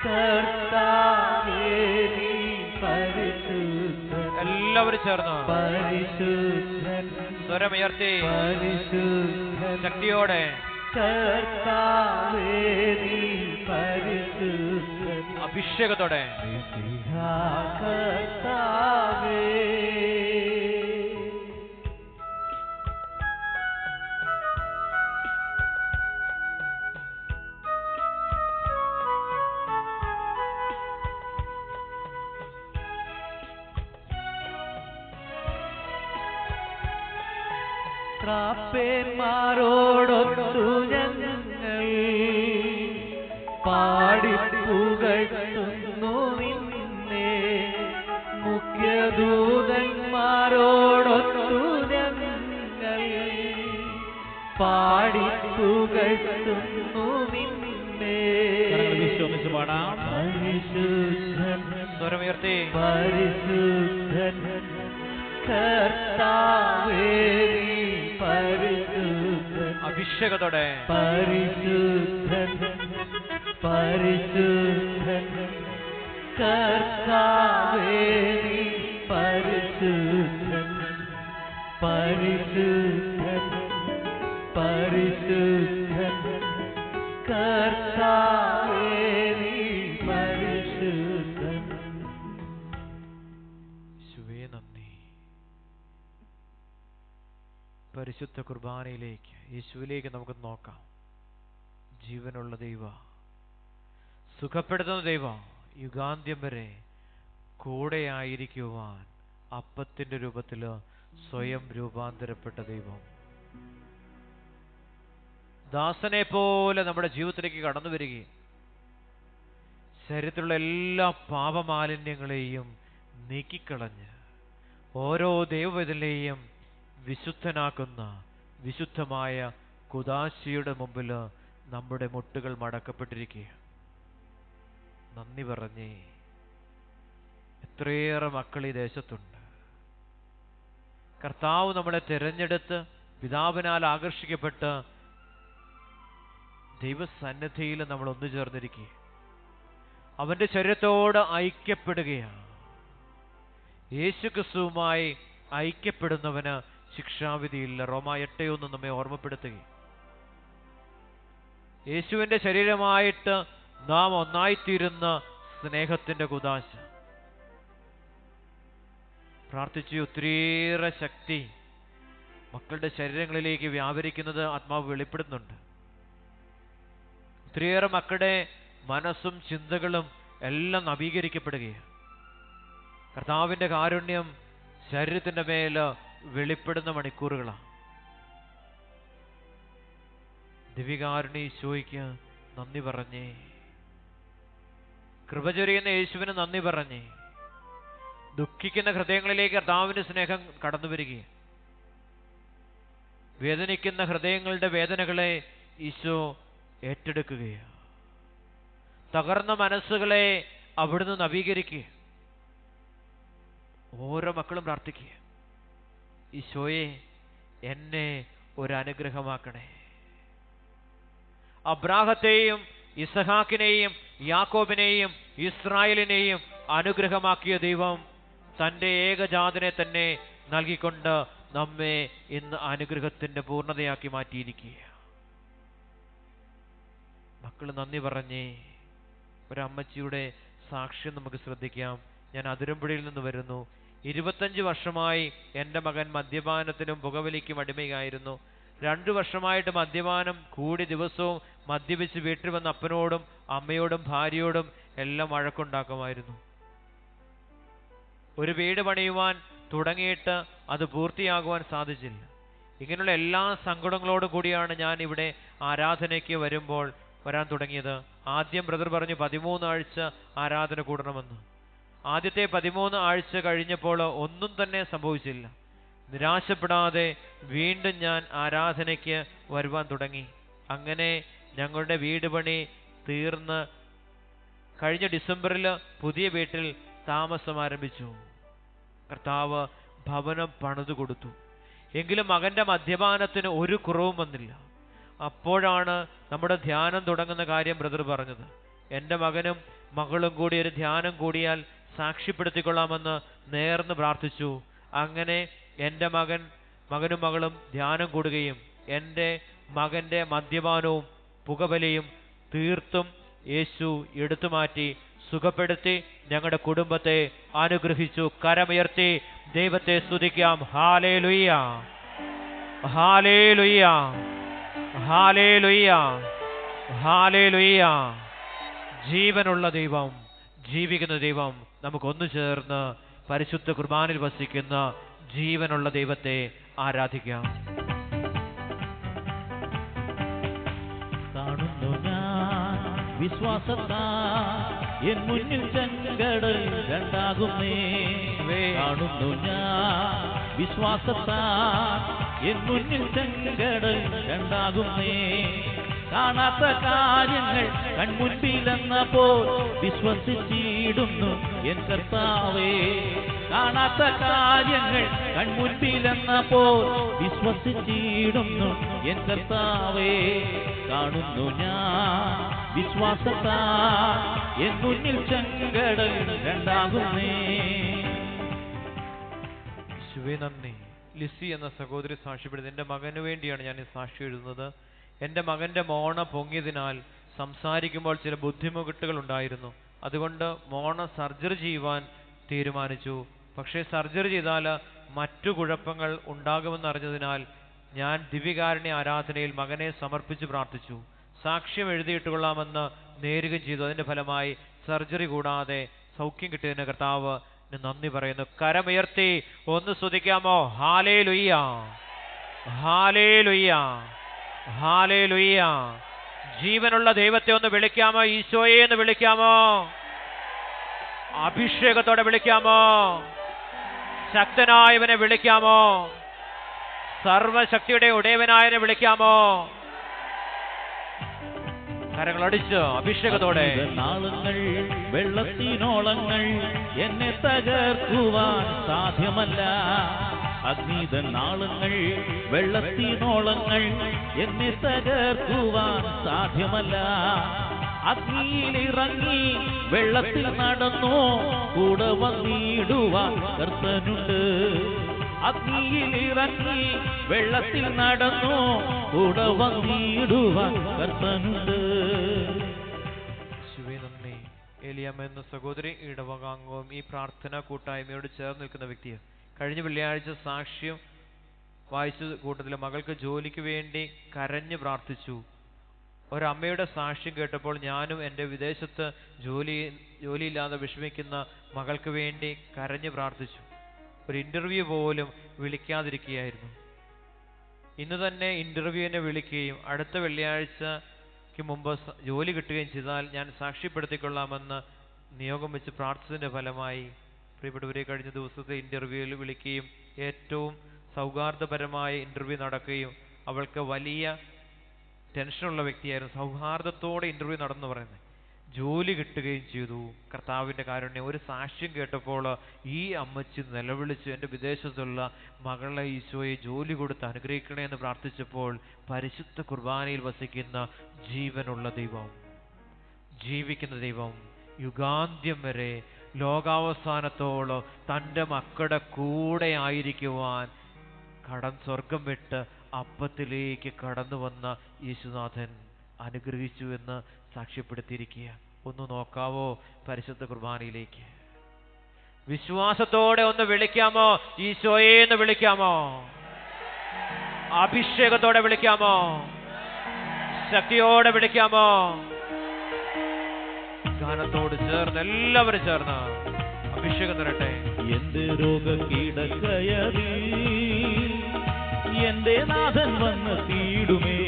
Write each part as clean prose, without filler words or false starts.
കർത്താവേ നീ പരിശുദ്ധൻ. എല്ലാവരും ചേർന്ന് പരിശുദ്ധൻ സ്വരമുയർത്തി പരിശുദ്ധൻ ശക്തിയോടെ കർത്താവേ നീ പരിശുദ്ധൻ. അഭിഷേകത്തോടെ കർത്താവേ ാരോടൊത്തു ഞങ്ങൾ പാടിപ്പുകഴ്ത്തുന്നു നിന്നെ. മുഖ്യദൂതന്മാരോടൊത്തു ഞങ്ങൾ പാടിപ്പുകഴ്ത്തുന്നു നിന്നെ. പരിശുദ്ധൻ സ്വരമുയർത്തി പരിശുദ്ധൻ കർത്താവേ നീ പരിശുദ്ധൻ. അഭിഷേകത്തോടെ പരിശുദ്ധൻ പരിശുദ്ധൻ കർത്താവേ നീ പരിശുദ്ധൻ. പരിശുദ്ധൻ പരിശുദ്ധൻ കർത്താവേ നീ പരിശുദ്ധൻ. പരിശുദ്ധ കുർബാനയിലേക്ക് യേശുവിലേക്ക് നമുക്ക് നോക്കാം. ജീവനുള്ള ദൈവ, സുഖപ്പെടുത്തുന്ന ദൈവ, യുഗാന്ത്യം വരെ കൂടെയായിരിക്കുവാൻ അപ്പത്തിന്റെ രൂപത്തിൽ സ്വയം രൂപാന്തരപ്പെട്ട ദൈവം, ദാസനെ പോലെ നമ്മുടെ ജീവിതത്തിലേക്ക് കടന്നു വരികയും ശരീരത്തിലുള്ള എല്ലാ പാപമാലിന്യങ്ങളെയും നീക്കിക്കളഞ്ഞ് ഓരോ ദൈവവേദനയെയും വിശുദ്ധനാക്കുന്ന വിശുദ്ധമായ കുദാശിയുടെ മുമ്പിൽ നമ്മുടെ മുട്ടുകൾ മടക്കപ്പെട്ടിരിക്കുക. നന്ദി പറഞ്ഞേ. എത്രയേറെ മക്കൾ ഈ ദേശത്തുണ്ട്. കർത്താവ് നമ്മളെ തിരഞ്ഞെടുത്ത് പിതാവിനാൽ ആകർഷിക്കപ്പെട്ട് ദൈവസന്നിധിയിൽ നമ്മൾ ഒന്നു ചേർന്നിരിക്കുക. അവന്റെ ശരീരത്തോട് ഐക്യപ്പെടുകയാണ്. യേശുക്രിസ്തുവുമായി ഐക്യപ്പെടുന്നവന് ശിക്ഷാവിധിയില്ല. റോമ 8:1 നമ്മെ ഓർമ്മപ്പെടുത്തുക. യേശുവിന്റെ ശരീരമായിട്ട് നാം ഒന്നായിത്തീരുന്ന സ്നേഹത്തിന്റെ കുദാശ. പ്രാർത്ഥിച്ച് ഒത്തിരിയേറെ ശക്തി മക്കളുടെ ശരീരങ്ങളിലേക്ക് വ്യാപരിക്കുന്നത് ആത്മാവ് വെളിപ്പെടുന്നുണ്ട്. ഒത്തിരിയേറെ മക്കളുടെ മനസ്സും ചിന്തകളും എല്ലാം നവീകരിക്കപ്പെടുകയാണ്. കർത്താവിന്റെ കാരുണ്യം ശരീരത്തിന്റെ മേൽ വെളിപ്പെടുന്ന മണിക്കൂറുകളാണ്. ദിവികാരുണ്യ ഈശോയ്ക്ക് നന്ദി പറഞ്ഞേ. കൃപ ചൊരിയുന്ന യേശുവിന് നന്ദി പറഞ്ഞേ. ദുഃഖിക്കുന്ന ഹൃദയങ്ങളിലേക്ക് കർത്താവിന്റെ സ്നേഹം കടന്നു വരികയും വേദനിക്കുന്ന ഹൃദയങ്ങളുടെ വേദനകളെ ഈശോ ഏറ്റെടുക്കുകയാണ്. തകർന്ന മനസ്സുകളെ അവിടുന്ന് നവീകരിക്കുക. ഓരോ മക്കളും പ്രാർത്ഥിക്കുക, ഈശോയെ എന്നെ ഒരനുഗ്രഹമാക്കണേ. അബ്രാഹത്തെയും ഇസഹാക്കിനെയും യാക്കോബിനെയും ഇസ്രായേലിനെയും അനുഗ്രഹമാക്കിയ ദൈവം തൻ്റെ ഏകജാതനെ തന്നെ നൽകിക്കൊണ്ട് നമ്മെ ഇന്ന് അനുഗ്രഹത്തിന്റെ പൂർണ്ണതയാക്കി മാറ്റിയിരിക്കുക. മക്കൾ നന്ദി പറഞ്ഞേ. ഒരമ്മച്ചിയുടെ സാക്ഷ്യം നമുക്ക് ശ്രദ്ധിക്കാം. ഞാൻ അതിരമ്പുഴയിൽ നിന്ന് വരുന്നു. 25 വർഷമായി എൻ്റെ മകൻ മദ്യപാനത്തിനും പുകവലിക്കും അടിമയായിരുന്നു. 2 വർഷമായിട്ട് മദ്യപാനം കൂടി ദിവസവും മദ്യപിച്ച് വീട്ടിൽ വന്ന അപ്പനോടും അമ്മയോടും ഭാര്യയോടും എല്ലാം വഴക്കുണ്ടാക്കുമായിരുന്നു. ഒരു വീട് പണിയുവാൻ തുടങ്ങിയിട്ട് അത് പൂർത്തിയാകുവാൻ സാധിച്ചില്ല. ഇങ്ങനെയുള്ള എല്ലാ സങ്കടങ്ങളോടും കൂടിയാണ് ഞാൻ ഇവിടെ ആരാധനയ്ക്ക് വരാൻ തുടങ്ങിയത്. ആദ്യം ബ്രദർ പറഞ്ഞു 13 ആഴ്ച ആരാധന കൂടണമെന്ന്. ആദ്യത്തെ 13 ആഴ്ച കഴിഞ്ഞപ്പോൾ ഒന്നും തന്നെ സംഭവിച്ചില്ല. നിരാശപ്പെടാതെ വീണ്ടും ഞാൻ ആരാധനയ്ക്ക് വരുവാൻ തുടങ്ങി. അങ്ങനെ ഞങ്ങളുടെ വീട് പണി തീർന്ന് കഴിഞ്ഞ ഡിസംബറിൽ പുതിയ വീട്ടിൽ താമസം ആരംഭിച്ചു. കർത്താവ് ഭവനം പണിതു കൊടുത്തു. എങ്കിലും മകന്റെ മദ്യപാനത്തിന് ഒരു കുറവും വന്നില്ല. അപ്പോഴാണ് നമ്മുടെ ധ്യാനം തുടങ്ങുന്ന കാര്യം ബ്രദർ പറഞ്ഞത്. എൻ്റെ മകനും മകളും കൂടി ഒരു ധ്യാനം കൂടിയാൽ സാക്ഷ്യപ്പെടുത്തിക്കൊള്ളാമെന്ന് നേർന്ന് പ്രാർത്ഥിച്ചു. അങ്ങനെ എൻ്റെ മകനും മകളും ധ്യാനം കൂടുകയും എൻ്റെ മകൻ്റെ മദ്യപാനവും പുകവലിയും തീർത്തും യേശു എടുത്തുമാറ്റി സുഖപ്പെടുത്തി ഞങ്ങളുടെ കുടുംബത്തെ അനുഗ്രഹിച്ചു. കരമുയർത്തി ദൈവത്തെ സ്തുതിക്കാം. ഹല്ലേലൂയ, ഹല്ലേലൂയ, ഹല്ലേലൂയ, ഹല്ലേലൂയ. ജീവനുള്ള ദൈവം, ജീവിക്കുന്ന ദൈവം, നമുക്കൊന്നു ചേർന്ന് പരിശുദ്ധ കുർബാനയിൽ വസിക്കുന്ന ജീവനുള്ള ദൈവത്തെ ആരാധിക്കാം. കാണുന്നു ഞാൻ വിശ്വാസത്താൽ എൻ മുന്നിൽ ചെങ്കടൽ രണ്ടാകുന്നേ. കാണുന്നു ഞാൻ വിശ്വാസത്താൽ എൻ മുന്നിൽ ചെങ്കടൽ രണ്ടാകുന്നേ. കാണാത്ത കാര്യങ്ങൾ കൺമുൻപിലെന്നപ്പോൾ വിശ്വസിച്ചിടുന്നു എൻ കർത്താവേ. കാണാത്ത കാര്യങ്ങൾ കൺമുൻപിലെന്നപ്പോൾ വിശ്വസിച്ചിടുന്നു എൻ കർത്താവേ. കാണുന്നു ഞാൻ വിശ്വാസത്താൽ എൻ മുന്നിൽ ചെങ്കടൽ രണ്ടാകുന്നേ. യേശുവേ നന്ദി. ലിസി എന്ന സഹോദരി സാക്ഷ്യപ്പെടുത്തി, എൻ്റെ മകന് വേണ്ടിയാണ് ഞാൻ ഈ സാക്ഷി എഴുതുന്നത്. എൻ്റെ മകൻ്റെ മോണ പൊങ്ങിയതിനാൽ സംസാരിക്കുമ്പോൾ ചില ബുദ്ധിമുട്ടുകൾ ഉണ്ടായിരുന്നു. അതുകൊണ്ട് മോണ സർജറി ചെയ്യുവാൻ തീരുമാനിച്ചു. പക്ഷേ സർജറി ചെയ്താൽ മറ്റു കുഴപ്പങ്ങൾ ഉണ്ടാകുമെന്നറിഞ്ഞതിനാൽ ഞാൻ ദിവ്യകാരുണ്യ ആരാധനയിൽ മകനെ സമർപ്പിച്ച് പ്രാർത്ഥിച്ചു. സാക്ഷ്യം എഴുതിയിട്ട് കൊള്ളാമെന്ന് നേരുകയും ചെയ്തു. അതിൻ്റെ ഫലമായി സർജറി കൂടാതെ സൗഖ്യം കിട്ടിയതിന് കർത്താവ് നന്ദി പറയുന്നു. കരമുയർത്തി ഒന്ന് സ്തുതിക്കാമോ? ഹല്ലേലൂയ, ഹല്ലേലൂയ, ഹല്ലേലൂയ. ജീവനുള്ള ദൈവത്തെ ഒന്ന് വിളിക്കാമോ? ഈശോയെ എന്ന് വിളിക്കാമോ? അഭിഷേകത്തോടെ വിളിക്കാമോ? ശക്തനായവനെ വിളിക്കാമോ? സർവശക്തിയുടെ ഉടയവനായവനെ വിളിക്കാമോ? കരങ്ങളടിച്ച് അഭിഷേകത്തോടെ. നാളുകൾ വെള്ളത്തിനോളങ്ങൾ എന്നെ തകർക്കുവാൻ സാധ്യമല്ല. അഗ്നിത നാളുകൾ വെള്ളത്തിനോളങ്ങൾ എന്നെ തകർക്കുവാൻ സാധ്യമല്ല. അഗ്നിയിലിറങ്ങി വെള്ളത്തിൽ നടന്നു കൂടെ വന്നിടുവാൻ കർത്തനുണ്ട്. അഗ്നിയിലിറങ്ങി വെള്ളത്തിൽ നടന്നു കൂടെ വന്നിടുവാൻ കർത്തനുണ്ട്. നന്ദി. ഏലിയാമ്മ എന്ന സഹോദരി ഇടവകാംഗവും ഈ പ്രാർത്ഥന കൂട്ടായ്മയോട് ചേർന്ന് നിൽക്കുന്ന വ്യക്തിയാണ്. കഴിഞ്ഞ വെള്ളിയാഴ്ച സാക്ഷ്യം വായിച്ച കൂട്ടത്തിൽ മകൾക്ക് ജോലിക്ക് വേണ്ടി കരഞ്ഞു പ്രാർത്ഥിച്ചു. ഒരമ്മയുടെ സാക്ഷ്യം കേട്ടപ്പോൾ ഞാനും എൻ്റെ വിദേശത്ത് ജോലിയില്ലാതെ വിഷമിക്കുന്ന മകൾക്ക് വേണ്ടി കരഞ്ഞു പ്രാർത്ഥിച്ചു. ഒരു ഇൻ്റർവ്യൂ പോലും വിളിക്കാതിരിക്കുകയായിരുന്നു. ഇന്ന് തന്നെ ഇൻ്റർവ്യൂവിനെ വിളിക്കുകയും അടുത്ത വെള്ളിയാഴ്ചയ്ക്ക് മുമ്പ് ജോലി കിട്ടുകയും ചെയ്താൽ ഞാൻ സാക്ഷ്യപ്പെടുത്തിക്കൊള്ളാമെന്ന് നിയോഗം വെച്ച് പ്രാർത്ഥിച്ചതിൻ്റെ ഫലമായി പ്രിയപ്പെട്ടവരെ കഴിഞ്ഞ ദിവസത്തെ ഇൻ്റർവ്യൂവിൽ വിളിക്കുകയും ഏറ്റവും സൗഹാർദ്ദപരമായ ഇൻ്റർവ്യൂ നടക്കുകയും അവൾക്ക് വലിയ ടെൻഷനുള്ള വ്യക്തിയായിരുന്നു. സൗഹാർദ്ദത്തോടെ ഇൻ്റർവ്യൂ നടന്നു പറയുന്നത് ജോലി കിട്ടുകയും ചെയ്തു. കർത്താവിൻ്റെ കാരുണ്യം. ഒരു സാക്ഷ്യം കേട്ടപ്പോൾ ഈ അമ്മച്ചി നിലവിളിച്ചു, എൻ്റെ വിദേശത്തുള്ള മകളെ ഈശോയെ ജോലി കൊടുത്ത് അനുഗ്രഹിക്കണേ എന്ന് പ്രാർത്ഥിച്ചപ്പോൾ പരിശുദ്ധ കുർബാനയിൽ വസിക്കുന്ന ജീവനുള്ള ദൈവം, ജീവിക്കുന്ന ദൈവം യുഗാന്ത്യം വരെ ലോകാവസാനത്തോളം തൻ്റെ മക്കളുടെ കൂടെ ആയിരിക്കുവാൻ സ്വർഗം വിട്ട് അപ്പത്തിലേക്ക് കടന്നു വന്ന യേശുനാഥൻ അനുഗ്രഹിച്ചു എന്ന് സാക്ഷ്യപ്പെടുത്തിയിരിക്കുക. ഒന്ന് നോക്കാവോ പരിശുദ്ധ കുർബാനയിലേക്ക്? വിശ്വാസത്തോടെ ഒന്ന് വിളിക്കാമോ? ഈശോയെ എന്ന് വിളിക്കാമോ? അഭിഷേകത്തോടെ വിളിക്കാമോ? ശക്തിയോടെ വിളിക്കാമോ? ഗാനത്തോട് ചേർന്ന് എല്ലാവരും ചേർന്ന് അഭിഷേകം തരട്ടെ. എന്റെ രോഗകീടക്കയറി എന്റെ നാഥൻ വന്ന് തീടുമേ,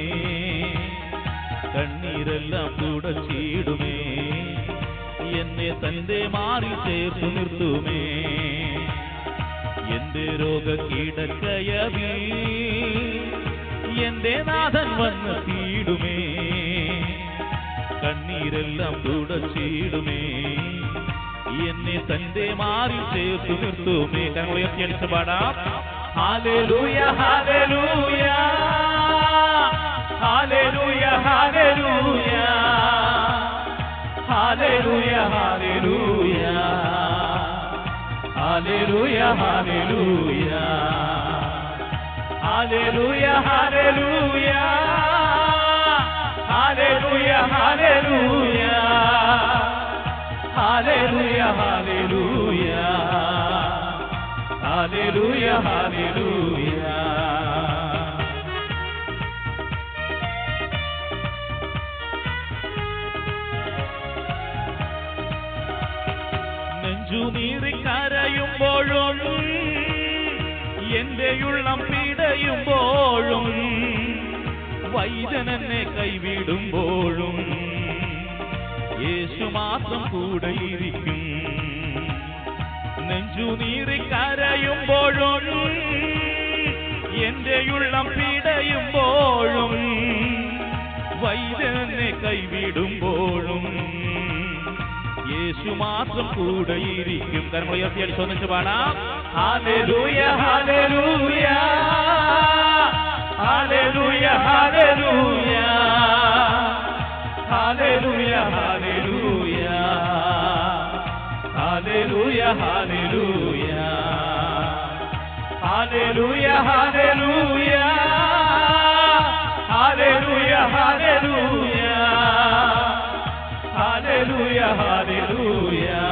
കണ്ണീരെല്ലാം തുടച്ചിടുമേ, എന്നെ തന്റെ മാറിൽ ചേർത്തു നിർത്തുമേ. എന്റെ രോഗകീടക്കയറി എന്റെ നാഥൻ വന്ന് തീടുമേ, കണ്ണീരെല്ലാം തുടച്ചിടുമേ, എന്നെ തന്റെ മാറിൽ ചേർത്തു നിർത്തുമേ. കരങ്ങളുയർത്തി അടിച്ച് പാടാം. ഹല്ലേലൂയ ഹല്ലേലൂയ ഹല്ലേലൂയ hallelujah hallelujah, hallelujah. Hallelujah, hallelujah. Hallelujah, hallelujah. Hallelujah, hallelujah. Hallelujah, hallelujah. Hallelujah, hallelujah. നെഞ്ചുനീറി കരയുമ്പോഴും എന്റെ ഉള്ളം പിടയുമ്പോഴും വൈദ്യനെന്നെ കൈവിടുമ്പോഴും യേശു മാത്രം കൂടെയിരിക്കും. നെഞ്ചുനീറി കരയുമ്പോഴും എന്റെ ഉള്ളം പിടയുമ്പോഴും വൈദ്യനെന്നെ കൈവിടുമ്പോഴും യേശു മാത്രം കൂടെയിരിക്കും. കരങ്ങൾ ഉയർത്തി അടിച്ചൊന്നിച്ച് പാടാം. ഹല്ലേലൂയ, ഹല്ലേലൂയ, ഹല്ലേലൂയ, ഹല്ലേലൂയ, ഹല്ലേലൂയ, ഹല്ലേലൂയ, ഹല്ലേലൂയ, ഹല്ലേലൂയ, ഹല്ലേലൂയ, ഹല്ലേലൂയ, ഹല്ലേലൂയ, hallelujah. Hallelujah, hallelujah.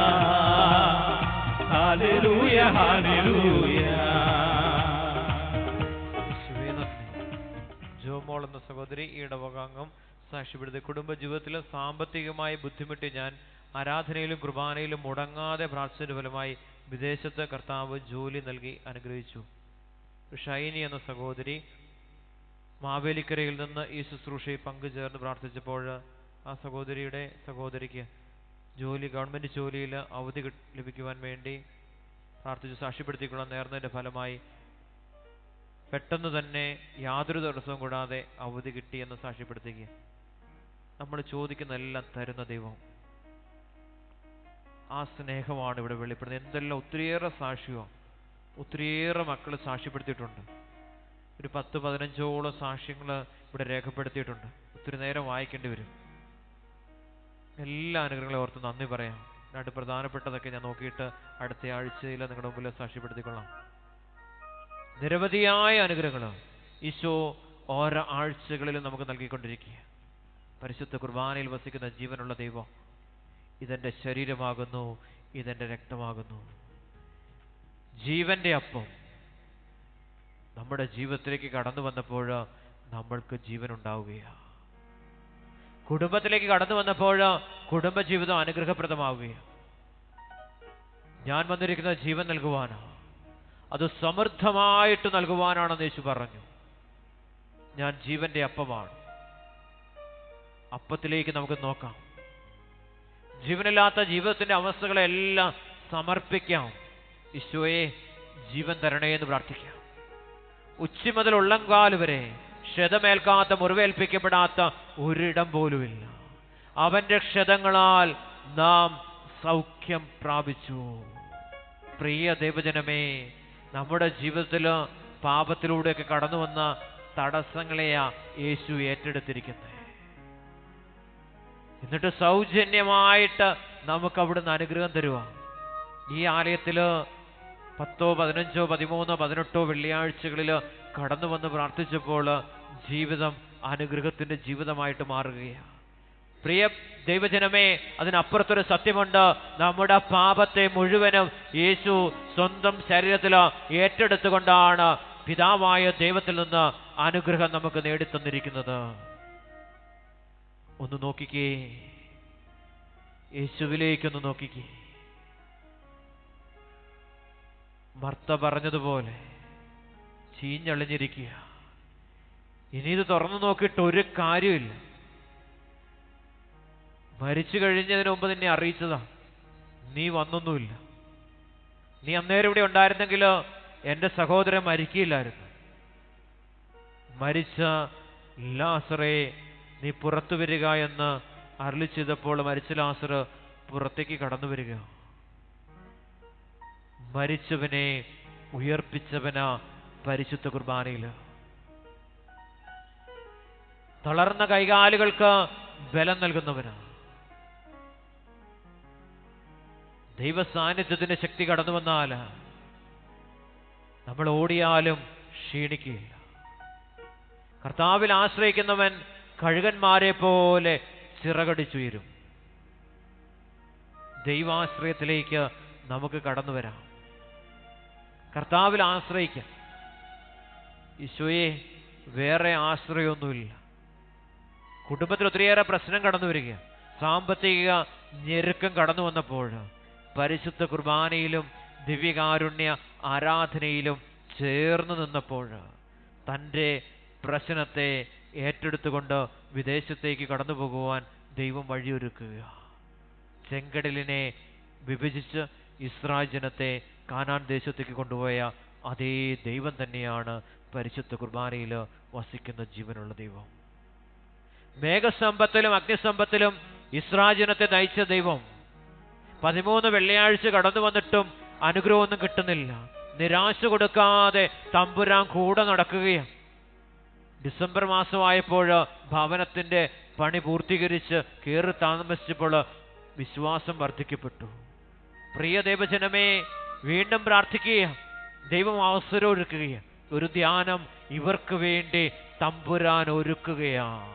Hallelujah, hallelujah. Jomol എന്ന സഹോദരി ഈ ഇടവകാംഗം സാക്ഷ്യപ്പെടുത്തി. കുടുംബജീവിതത്തിലും സാമ്പത്തികമായി ബുദ്ധിമുട്ടി ഞാൻ ആരാധനയിലും കുർബാനയിലും മുടങ്ങാതെ പ്രാർത്ഥിച്ചതിന്റെ ഫലമായി വിദേശത്ത് കർത്താവ് ജോലി നൽകി അനുഗ്രഹിച്ചു. ഷൈനി എന്ന സഹോദരി മാവേലിക്കരയിൽ നിന്ന് ഈ ശുശ്രൂഷയിൽ പങ്കുചേർന്ന് പ്രാർത്ഥിച്ചപ്പോൾ ആ സഹോദരിക്ക് ഗവൺമെന്റ് ജോലിയിൽ അവധി ലഭിക്കുവാൻ വേണ്ടി പ്രാർത്ഥിച്ച് സാക്ഷ്യപ്പെടുത്തിക്കൊള്ളാൻ നേർന്നതിന്റെ ഫലമായി പെട്ടെന്ന് തന്നെ യാതൊരു തടസ്സവും കൂടാതെ അവധി കിട്ടിയെന്ന് സാക്ഷ്യപ്പെടുത്തുക. നമ്മൾ ചോദിക്കുന്നതെല്ലാം തരുന്ന ദൈവം, ആ സ്നേഹമാണ് ഇവിടെ വെളിപ്പെടുന്നത്. എന്തെല്ലാം ഒത്തിരിയേറെ സാക്ഷ്യമോ ഒത്തിരിയേറെ മക്കൾ സാക്ഷ്യപ്പെടുത്തിയിട്ടുണ്ട്. ഒരു 10-15ഓളം സാക്ഷ്യങ്ങൾ ഇവിടെ രേഖപ്പെടുത്തിയിട്ടുണ്ട്. ഒത്തിരി നേരം വായിക്കേണ്ടി വരും. എല്ലാ അനുഗ്രഹങ്ങളെ ഓർത്ത് നന്ദി പറയാം. രണ്ട് പ്രധാനപ്പെട്ടതൊക്കെ ഞാൻ നോക്കിയിട്ട് അടുത്ത ആഴ്ചയിൽ നിങ്ങളുടെ മുമ്പിൽ സാക്ഷ്യപ്പെടുത്തിക്കൊള്ളാം. നിരവധിയായ അനുഗ്രഹങ്ങൾ ഈശോ ഓരോ ആഴ്ചകളിലും നമുക്ക് നൽകിക്കൊണ്ടിരിക്കുക. പരിശുദ്ധ കുർബാനയിൽ വസിക്കുന്ന ജീവനുള്ള ദൈവം, ഇതെന്റെ ശരീരമാകുന്നു, ഇതെന്റെ രക്തമാകുന്നു. ജീവന്റെ അപ്പം നമ്മുടെ ജീവിതത്തിലേക്ക് കടന്നു വന്നപ്പോൾ നമ്മൾക്ക് ജീവൻ ഉണ്ടാവുകയാണ്. കുടുംബത്തിലേക്ക് കടന്നു വന്നപ്പോൾ കുടുംബജീവിതം അനുഗ്രഹപ്രദമാവുകയാണ്. ഞാൻ വന്നിരിക്കുന്നത് ജീവൻ നൽകുവാനാണ്, അത് സമൃദ്ധമായിട്ട് നൽകുവാനാണെന്ന് യേശു പറഞ്ഞു. ഞാൻ ജീവന്റെ അപ്പമാണ്. അപ്പത്തിലേക്ക് നമുക്ക് നോക്കാം. ജീവനില്ലാത്ത ജീവിതത്തിന്റെ അവസ്ഥകളെല്ലാം സമർപ്പിക്കാം. ഈശോയെ ജീവൻ തരണേ എന്ന് പ്രാർത്ഥിക്കാം. ഉച്ചി മുതൽ ഉള്ളംകാല് വരെ ക്ഷതമേൽക്കാത്ത, മുറിവേൽപ്പിക്കപ്പെടാത്ത ഒരിടം പോലുമില്ല. അവന്റെ ക്ഷതങ്ങളാൽ നാം സൗഖ്യം പ്രാപിച്ചു. പ്രിയ ദൈവജനമേ, നമ്മുടെ ജീവിതത്തിൽ പാപത്തിലൂടെയൊക്കെ കടന്നു വന്ന തടസ്സങ്ങളെയാ യേശു ഏറ്റെടുത്തിരിക്കുന്നത്. എന്നിട്ട് സൗജന്യമായിട്ട് നമുക്ക് അവിടുന്ന് അനുഗ്രഹം തരുക. ഈ ആലയത്തിൽ 10, 15, 13, 18 വെള്ളിയാഴ്ചകളിൽ കടന്നു വന്ന് പ്രാർത്ഥിച്ചപ്പോൾ ജീവിതം അനുഗ്രഹത്തിന്റെ ജീവിതമായിട്ട് മാറുകയാണ്. പ്രിയ ദൈവജനമേ, അതിനപ്പുറത്തൊരു സത്യമുണ്ട്. നമ്മുടെ പാപത്തെ മുഴുവനും യേശു സ്വന്തം ശരീരത്തിൽ ഏറ്റെടുത്തുകൊണ്ടാണ് പിതാവായ ദൈവത്തിൽ നിന്ന് അനുഗ്രഹം നമുക്ക് നേടിത്തന്നിരിക്കുന്നത്. ഒന്ന് നോക്കിക്കേ, യേശുവിലേക്കൊന്ന് നോക്കിക്കേ. മർത്ത പറഞ്ഞതുപോലെ ചീഞ്ഞളിഞ്ഞിരിക്കുക. ഇനി ഇത് തുറന്നു നോക്കിയിട്ട് ഒരു കാര്യമില്ല. മരിച്ചു കഴിഞ്ഞതിന് മുമ്പ് നിന്നെ അറിയിച്ചതാ, നീ വന്നൊന്നുമില്ല. നീ അന്നേരം ഇവിടെ ഉണ്ടായിരുന്നെങ്കിൽ എൻ്റെ സഹോദരൻ മരിക്കില്ലായിരുന്നു. മരിച്ച ലാസറേ, നീ പുറത്തു വരിക എന്ന് അരുളി ചെയ്തപ്പോൾ മരിച്ച ലാസർ പുറത്തേക്ക് കടന്നു വരിക. മരിച്ചവനെ ഉയർപ്പിച്ചവനാ പരിശുദ്ധ കുർബാനയിൽ. തളർന്ന കൈകാലുകൾക്ക് ബലം നൽകുന്നവനാ. ദൈവ സാന്നിധ്യത്തിന്റെ ശക്തി കടന്നു വന്നാൽ നമ്മൾ ഓടിയാലും ക്ഷീണിക്കുകയില്ല. കർത്താവിൽ ആശ്രയിക്കുന്നവൻ കഴുകന്മാരെ പോലെ ചിറകടിച്ചുയരും. ദൈവാശ്രയത്തിലേക്ക് നമുക്ക് കടന്നു വരാം. കർത്താവിൽ ആശ്രയിക്കാം. ഈശോയെ, വേറെ ആശ്രയമൊന്നുമില്ല. കുടുംബത്തിൽ ഒത്തിരിയേറെ പ്രശ്നം കടന്നു വരിക, സാമ്പത്തിക ഞെരുക്കം കടന്നു വന്നപ്പോൾ പരിശുദ്ധ കുർബാനയിലും ദിവ്യകാരുണ്യ ആരാധനയിലും ചേർന്ന് നിന്നപ്പോൾ തൻ്റെ പ്രശ്നത്തെ ഏറ്റെടുത്തുകൊണ്ട് വിദേശത്തേക്ക് കടന്നു പോകുവാൻ ദൈവം വഴിയൊരുക്കുക. ചെങ്കടലിനെ വിഭജിച്ച് ഇസ്രായേൽ ജനത്തെ കാനാൻ ദേശത്തേക്ക് കൊണ്ടുപോയ അതേ ദൈവം തന്നെയാണ് പരിശുദ്ധ കുർബാനയിൽ വസിക്കുന്ന ജീവനുള്ള ദൈവം. മേഘസ്തംഭത്തിലും അഗ്നിസ്തംഭത്തിലും ഇസ്രായേൽ ജനത്തെ നയിച്ച ദൈവം 13 വെള്ളിയാഴ്ച കടന്നു വന്നിട്ടും അനുഗ്രഹമൊന്നും കിട്ടുന്നില്ല. നിരാശ കൊടുക്കാതെ തമ്പുരാൻ കൂടെ നടക്കുകയാണ്. ഡിസംബർ മാസമായപ്പോൾ ഭവനത്തിന്റെ പണി പൂർത്തീകരിച്ച് കയറി താമസിച്ചപ്പോൾ വിശ്വാസം വർദ്ധിക്കപ്പെട്ടു. പ്രിയ ദൈവജനമേ, വീണ്ടും പ്രാർത്ഥിക്കുക. ദൈവം അവസരം ഒരുക്കുകയാണ്. ഒരു ധ്യാനം ഇവർക്ക് വേണ്ടി തമ്പുരാൻ ഒരുക്കുകയാണ്.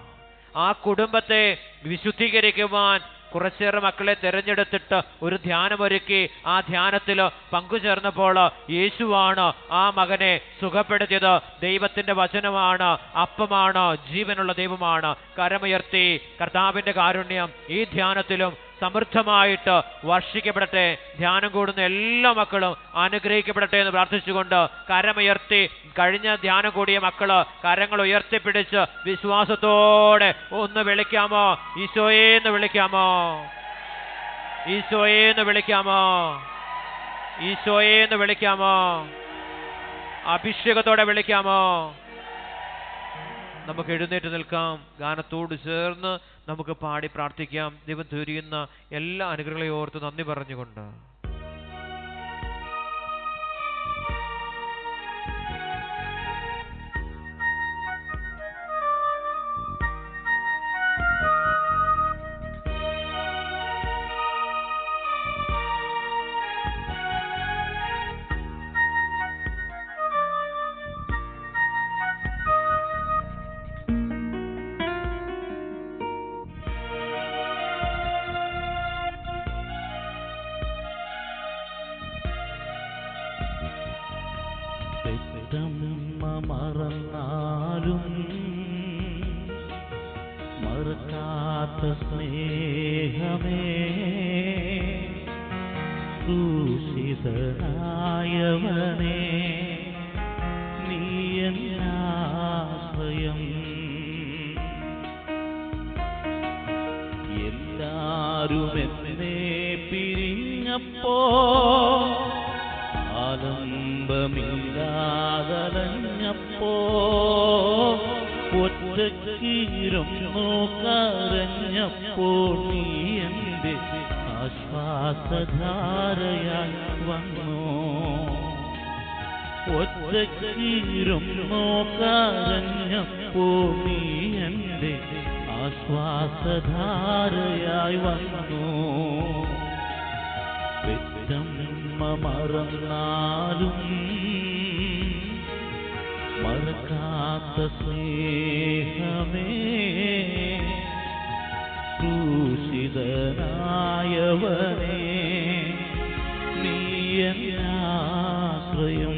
ആ കുടുംബത്തെ വിശുദ്ധീകരിക്കുവാൻ കുറച്ചേറെ മക്കളെ തിരഞ്ഞെടുത്തിട്ട് ഒരു ധ്യാനമൊരുക്കി ആ ധ്യാനത്തിൽ പങ്കുചേർന്നപ്പോൾ യേശുവാണ് ആ മകനെ സുഖപ്പെടുത്തിയത്. ദൈവത്തിന്റെ വചനമാണ്, അപ്പമാണ്, ജീവനുള്ള ദൈവമാണ്. കരമുയർത്തി കർത്താവിന്റെ കാരുണ്യം ഈ ധ്യാനത്തിലും സമൃദ്ധമായിട്ട് വർഷിക്കപ്പെടട്ടെ. ധ്യാനം കൂടുന്ന എല്ലാ മക്കളും അനുഗ്രഹിക്കപ്പെടട്ടെ എന്ന് പ്രാർത്ഥിച്ചുകൊണ്ട് കരമുയർത്തി, കഴിഞ്ഞ ധ്യാനം കൂടിയ മക്കള് കരങ്ങൾ ഉയർത്തിപ്പിടിച്ച് വിശ്വാസത്തോടെ ഒന്ന് വിളിക്കാമോ? ഈശോയേന്ന് വിളിക്കാമോ? ഈശോയേന്ന് വിളിക്കാമോ? ഈശോയേന്ന് വിളിക്കാമോ? അഭിഷേകത്തോടെ വിളിക്കാമോ? നമുക്ക് എഴുന്നേറ്റ് നിൽക്കാം. ഗാനത്തോട് ചേർന്ന് നമുക്ക് പാടി പ്രാർത്ഥിക്കാം. ദൈവം തരുന്ന എല്ലാ അനുഗ്രഹങ്ങളെയും ഓർത്ത് നന്ദി പറഞ്ഞുകൊണ്ട് മറന്നാലും മറക്കാത്ത സ്നേഹമേ, ക്രൂശിതനായവനേ, നീ എന്നാശ്രയം. എല്ലാരും എന്നെ പിരിഞ്ഞപ്പോ ആലംബമില്ലാതലഞ്ഞപ്പോ ഒറ്റക്കിരുന്നു കരഞ്ഞപ്പോൾ നീ എൻ്റെ ആശ്വാസധാരയായി വന്നു. ഒറ്റക്കിരുന്നു കരഞ്ഞപ്പോൾ നീ എൻ്റെ ആശ്വാസധാരയായി വന്നു. മറന്നാലും മറക്കാത്ത സ്നേഹമേ, ക്രൂശിതനായവനേ, നീ എന്നാശ്രയം.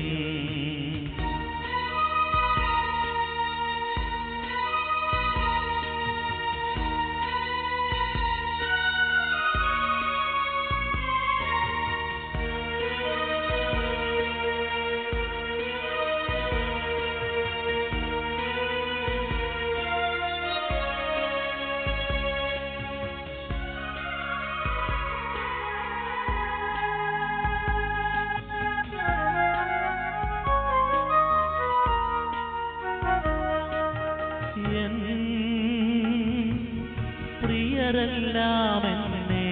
പ്രിയരെല്ലാം എന്നെ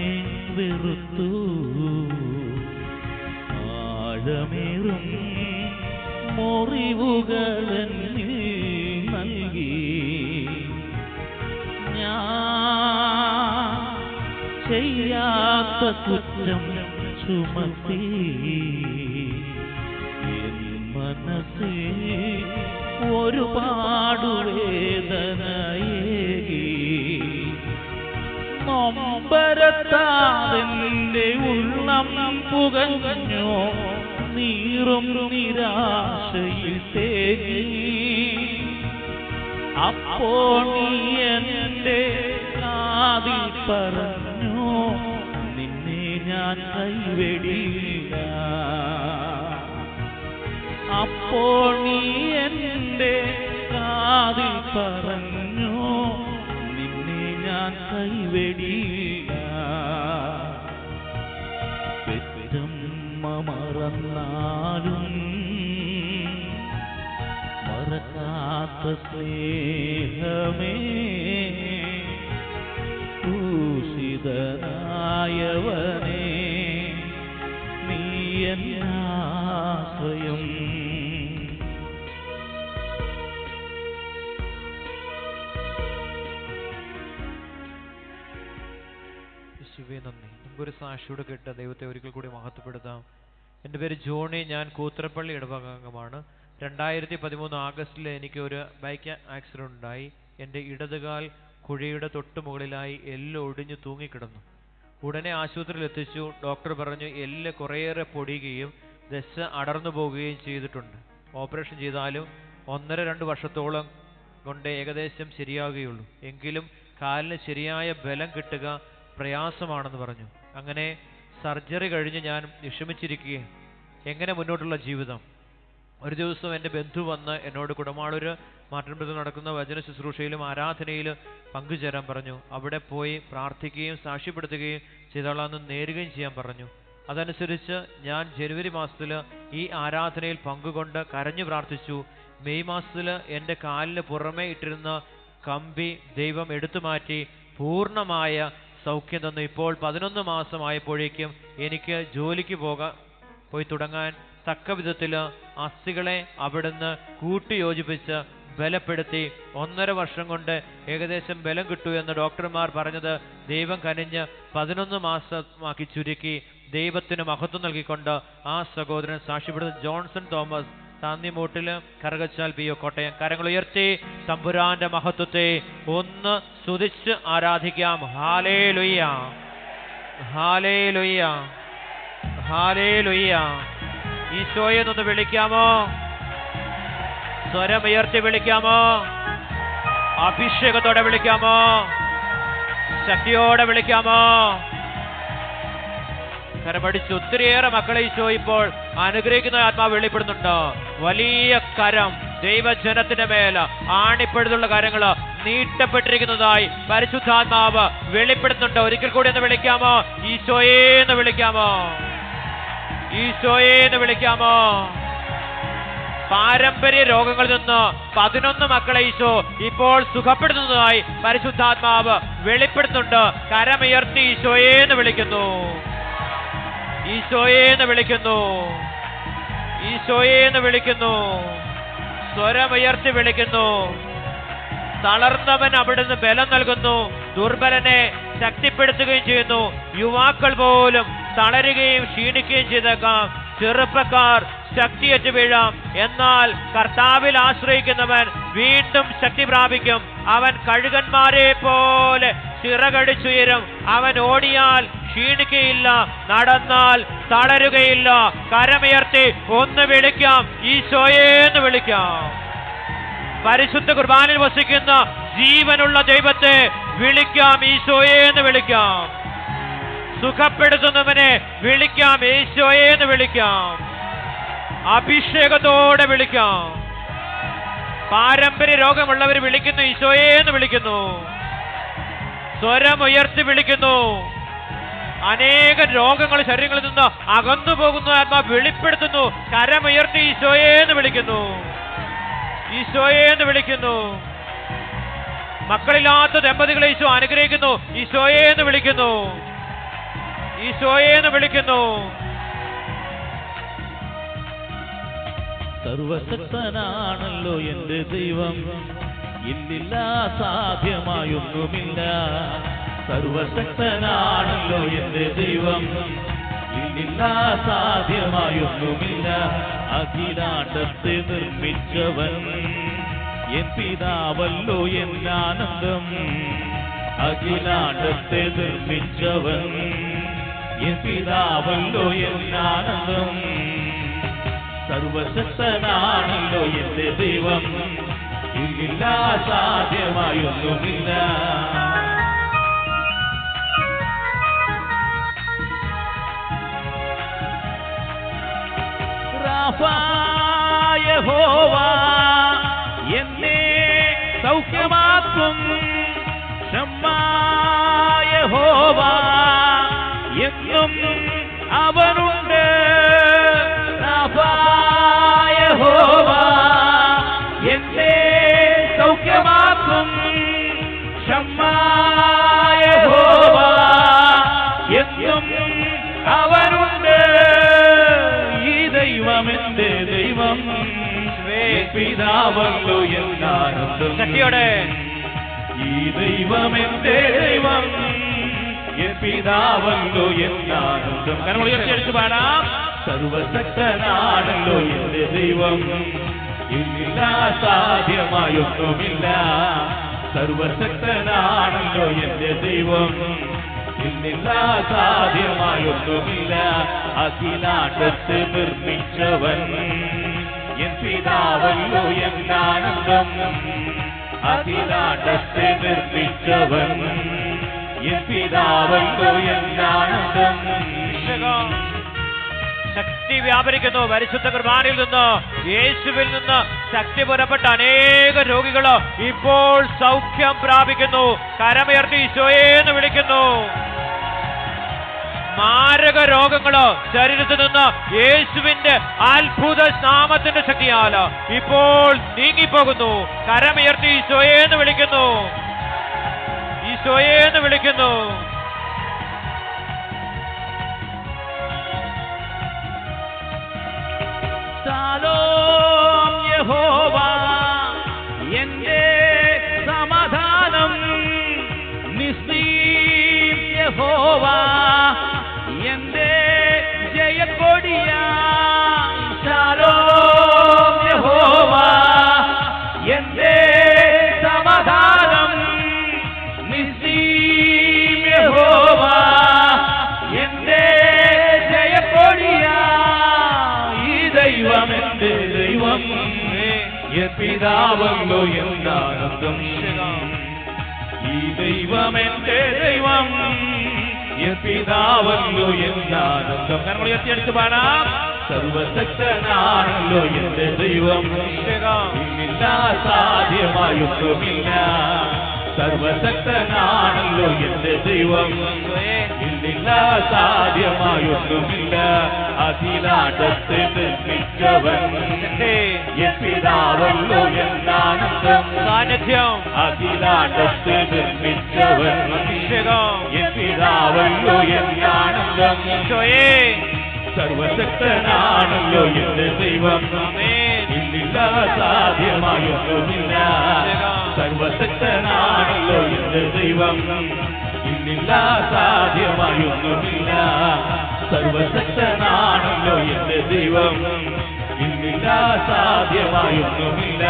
വെറുത്തു, ആഴമേറും മുറിവുകൾ എന്നിൽ നൽകി. ഞാൻ ചെയ്യാത്ത കുറ്റം ചുമത്തി എൻ മനസ്സിൽ ഒരുപാട് വേദനയേകി നൊമ്പരത്താതെന്റെ ഉള്ളം പുകഞ്ഞോ നീറും നിരാശയിൽ തേങ്ങി അപ്പോൾ നീ എന്റെ കാതിൽ പറഞ്ഞു നിന്നെ ഞാൻ കൈവെടിയില്ല അപ്പോൾ നീ എന്റെ കാതിൽ പറഞ്ഞു നിന്നെ ഞാൻ കൈവെടിയില്ല പെറ്റമ്മ മറന്നാലും മറക്കാത്ത സ്നേഹമേ ക്രൂശിതനായവനേ നീ എന്നാശ്രയം. യേശുവേ നന്ദി. നമുക്കൊരു സാക്ഷിയോട് കേട്ട് ദൈവത്തെ ഒരിക്കൽ കൂടി മഹത്വപ്പെടുത്താം. എൻ്റെ പേര് ജോണി. ഞാൻ കൂത്രപ്പള്ളി ഇടവകാംഗമാണ്. 2013 ആഗസ്റ്റിൽ എനിക്ക് ഒരു ബൈക്ക് ആക്സിഡന്റ് ഉണ്ടായി. എൻ്റെ ഇടതുകാൽ കുഴിയുടെ തൊട്ട് മുകളിലായി എല്ല് ഒടിഞ്ഞു തൂങ്ങിക്കിടന്നു. ഉടനെ ആശുപത്രിയിൽ എത്തിച്ചു. ഡോക്ടർ പറഞ്ഞു എല്ല് കുറേയേറെ പൊടിയുകയും ദശ അടർന്നു പോവുകയും ചെയ്തിട്ടുണ്ട്. ഓപ്പറേഷൻ ചെയ്താലും 1.5-2 വർഷത്തോളം കൊണ്ട് ഏകദേശം ശരിയാവുകയുള്ളൂ. എങ്കിലും കാലിന് ശരിയായ ബലം കിട്ടുക പ്രയാസമാണെന്ന് പറഞ്ഞു. അങ്ങനെ സർജറി കഴിഞ്ഞ് ഞാൻ വിഷമിച്ചിരിക്കുകയും എങ്ങനെ മുന്നോട്ടുള്ള ജീവിതം. ഒരു ദിവസം എൻ്റെ ബന്ധു വന്ന് എന്നോട് കുടമാളൂർ മാർട്ടിൻപുരത്ത് നടക്കുന്ന വചന ശുശ്രൂഷയിലും ആരാധനയിലും പങ്കുചേരാൻ പറഞ്ഞു. അവിടെ പോയി പ്രാർത്ഥിക്കുകയും സാക്ഷ്യപ്പെടുത്തുകയും ചെയ്തോളാമെന്ന് നേരുകയും ചെയ്യാൻ പറഞ്ഞു. അതനുസരിച്ച് ഞാൻ ജനുവരി മാസത്തിൽ ഈ ആരാധനയിൽ പങ്കുകൊണ്ട് കരഞ്ഞു പ്രാർത്ഥിച്ചു. മെയ് മാസത്തിൽ എൻ്റെ കാലിന് പുറമേ ഇട്ടിരുന്ന കമ്പി ദൈവം എടുത്തു മാറ്റി പൂർണ്ണമായ സൗഖ്യം തന്നു. ഇപ്പോൾ 11 മാസമായപ്പോഴേക്കും എനിക്ക് ജോലിക്ക് പോയി തുടങ്ങാൻ തക്ക വിധത്തിൽ അസ്ഥികളെ അവിടുന്ന് കൂട്ടിയോജിപ്പിച്ച് ബലപ്പെടുത്തി 1.5 വർഷം കൊണ്ട് ഏകദേശം ബലം കിട്ടൂ എന്ന് ഡോക്ടർമാർ പറഞ്ഞത് ദൈവം കനിഞ്ഞ് 11 മാസമാക്കി ചുരുക്കി ദൈവത്തിന് മഹത്വം നൽകിക്കൊണ്ട് ആ സഹോദരൻ സാക്ഷ്യപ്പെടുന്നത് Johnson Thomas, Thannimoottil Karukachal PO Kottayam. കരങ്ങൾ ഉയർത്തി തമ്പുരാന്റെ മഹത്വത്തെ ഒന്ന് സ്തുതിച്ച് ആരാധിക്കാം. ഹല്ലേലൂയ, ഹല്ലേലൂയ, ഹല്ലേലൂയ. ഈശോയെ ഒന്ന് വിളിക്കാമോ? സ്വരമുയർത്തി വിളിക്കാമോ? അഭിഷേകത്തോടെ വിളിക്കാമോ? ശക്തിയോടെ വിളിക്കാമോ? കരമടിച്ച് ഒത്തിരിയേറെ മക്കളെ ഈശോ ഇപ്പോൾ അനുഗ്രഹിക്കുന്ന ആത്മാവ് വെളിപ്പെടുന്നുണ്ട്. വലിയ കരം ദൈവജനത്തിന്റെ മേൽ ആണിപ്പെടുത്തുള്ള കാര്യങ്ങള് നീട്ടപ്പെട്ടിരിക്കുന്നതായി പരിശുദ്ധാത്മാവ് വെളിപ്പെടുത്തുന്നുണ്ട്. ഒരിക്കൽ കൂടി ഒന്ന് വിളിക്കാമോ? ഈശോയേന്ന് വിളിക്കാമോ? ഈശോയേന്ന് വിളിക്കാമോ? പാരമ്പര്യ രോഗങ്ങളിൽ നിന്ന് 11 മക്കളെ ഈശോ ഇപ്പോൾ സുഖപ്പെടുത്തുന്നതായി പരിശുദ്ധാത്മാവ് വെളിപ്പെടുത്തുന്നുണ്ട്. കരമുയർത്തി ഈശോയേന്ന് വിളിക്കുന്നു, ഈശോയേന്ന് വിളിക്കുന്നു, ഈശോയേന്ന് വിളിക്കുന്നു. സ്വരമുയർത്തി വിളിക്കുന്നു. തളർന്നവൻ അവിടുന്ന് ബലം നൽകുന്നു, ദുർബലനെ ശക്തിപ്പെടുത്തുകയും ചെയ്യുന്നു. യുവാക്കൾ പോലും തളരുകയും ക്ഷീണിക്കുകയും ചെയ്തേക്കാം. ചെറുപ്പക്കാർ ശക്തിയേറ്റ് വീഴാം. എന്നാൽ കർത്താവിൽ ആശ്രയിക്കുന്നവൻ വീണ്ടും ശക്തി പ്രാപിക്കും. അവൻ കഴുകന്മാരെ പോലെ ചിറകടിച്ചുയരും. അവൻ ഓടിയാൽ ക്ഷീണിക്കുകയില്ല, നടന്നാൽ തളരുകയില്ല. കരമുയർത്തി ഒന്ന് വിളിക്കാം, ഈശോയേന്ന് വിളിക്കാം. പരിശുദ്ധ കുർബാനയിൽ വസിക്കുന്ന ജീവനുള്ള ദൈവത്തെ വിളിക്കാം, ഈശോയേന്ന് വിളിക്കാം. സുഖപ്പെടുത്തുന്നവനെ വിളിക്കാം, ഈശോയേന്ന് വിളിക്കാം. അഭിഷേകത്തോടെ വിളിക്കാം. പാരമ്പര്യ രോഗമുള്ളവർ വിളിക്കുന്നു, ഈശോയേന്ന് വിളിക്കുന്നു. സ്വരമുയർത്തി വിളിക്കുന്നു. അനേക രോഗങ്ങൾ ശരീരങ്ങളിൽ നിന്ന് അകന്നു പോകുന്നു ആത്മാ വെളിപ്പെടുത്തുന്നു. കരമുയർത്തി ഈശോയേന്ന് വിളിക്കുന്നു, ഈശോയേന്ന് വിളിക്കുന്നു. മക്കളില്ലാത്ത ദമ്പതികളെ ഈശോ അനുഗ്രഹിക്കുന്നു, ഈശോയേന്ന് വിളിക്കുന്നു, ഈശോയേന്ന് വിളിക്കുന്നു. സർവശക്തനാണല്ലോ എന്റെ ദൈവം, ഇല്ലില്ല സാധ്യമായൊന്നുമില്ല. സർവശക്തനാണല്ലോ എന്റെ ദൈവം, ഇന്നില്ല സാധ്യമായൊന്നുമില്ല. അഖിലാണ്ടത്തെ നിർമ്മിച്ചവൻ എൻ പിതാവല്ലോ എന്നാനന്ദം. അഖിലാണ്ടത്തെ നിർമ്മിച്ചവൻ എൻ പിതാവല്ലോ എന്നാനന്ദം. സർവശക്തനാണല്ലോ എന്റെ ദൈവം, ഇന്നില്ല സാധ്യമായൊന്നുമില്ല. യഹോവ എന്നെ സൗഖ്യമാക്കും. യഹോവ എന്നും അവനുണ്ട്. യഹോവ എന്നെ സൗഖ്യമാക്കും. യഹോവ എന്നും അവനുണ്ട്. ഈ ദൈവം എന്റെ ദൈവം, പിതാവല്ലോ എന്നാനന്ദം. ശക്തിയോടെ ഈ ദൈവം എന്റെ ദൈവം, പിതാവല്ലോ എന്നാനന്ദം. കാരണം ഉയർത്തിയടിച്ചു പാടാം. സർവശക്തനാണല്ലോ എന്റെ ദൈവം, ഇന്നില്ല സാധ്യമായൊന്നുമില്ല. സർവശക്തനാണല്ലോ എന്റെ ദൈവം, ഇന്നില്ല സാധ്യമായൊന്നുമില്ല. അഖിലാണ്ടത്തെ നിർമ്മിച്ചവൻ എൻ പിതാവല്ലോ എന്നാനന്ദം. അഖിലാണ്ടത്തെ നിർമ്മിച്ചവൻ എൻ പിതാവല്ലോ എന്നാനന്ദം. ശക്തി വ്യാപരിക്കുന്നു. പരിശുദ്ധ കുർബാനയിൽ നിന്ന്, യേശുവിൽ നിന്ന് ശക്തി പുറപ്പെട്ട അനേക രോഗികൾ ഇപ്പോൾ സൗഖ്യം പ്രാപിക്കുന്നു. കരമുയർത്തി ഈശോയെന്ന് വിളിക്കുന്നു. മാരക രോഗങ്ങള് ശരീരത്തിൽ നിന്ന് യേശുവിന്റെ അത്ഭുത നാമത്തിന്റെ ശക്തിയാൽ ഇപ്പോൾ നീങ്ങിപ്പോകുന്നു. കരമുയർത്തി ഈശോയെന്ന് വിളിക്കുന്നു. ഈശോയെന്ന് വിളിക്കുന്നു. ശാലോം യഹോവ എന്റെ സമാധാനം. നിസ്സീം യഹോവ എന്റെ ജയക്കൊടിയ. ശാലോം യഹോവ എന്റെ സമാധാനം. നിസ്സീം യഹോവ എന്റെ ജയക്കൊടിയ. ഈ ദൈവം എന്റെ ദൈവം, എൻ പിതാവല്ലോ എന്നാനന്ദം. ഈ ദൈവം എന്റെ ദൈവം, എൻ പിതാവല്ലോ എന്നാനന്ദം. കാരണം ഉയർത്തിയടിച്ചു പാടാം. സർവശക്തനാണല്ലോ എന്റെ ദൈവം, ഇന്നില്ല സാധ്യമായൊന്നുമില്ല. സർവശക്തനാണല്ലോ എന്റെ ദൈവം, ഇന്നില്ല സാധ്യമായൊന്നുമില്ല. അഖിലാണ്ടത്തെ നിർമ്മിച്ചവൻ എൻ പിതാവല്ലോ എന്നാനന്ദം. സാന്നിധ്യം. അഖിലാണ്ടത്തെ നിർമ്മിച്ചവൻ എൻ പിതാവല്ലോ എന്നാനന്ദം. സർവശക്തനാണല്ലോ എന്റെ ദൈവം, ഇന്നില്ല സാധ്യമായൊന്നുമില്ല. സർവശക്തനാണല്ലോ എന്റെ ദൈവം, ഇന്നില്ല സാധ്യമായൊന്നുമില്ല. സർവശക്തനാണല്ലോ എന്റെ ദൈവം, ഇന്നില്ല സാധ്യമായൊന്നുമില്ല.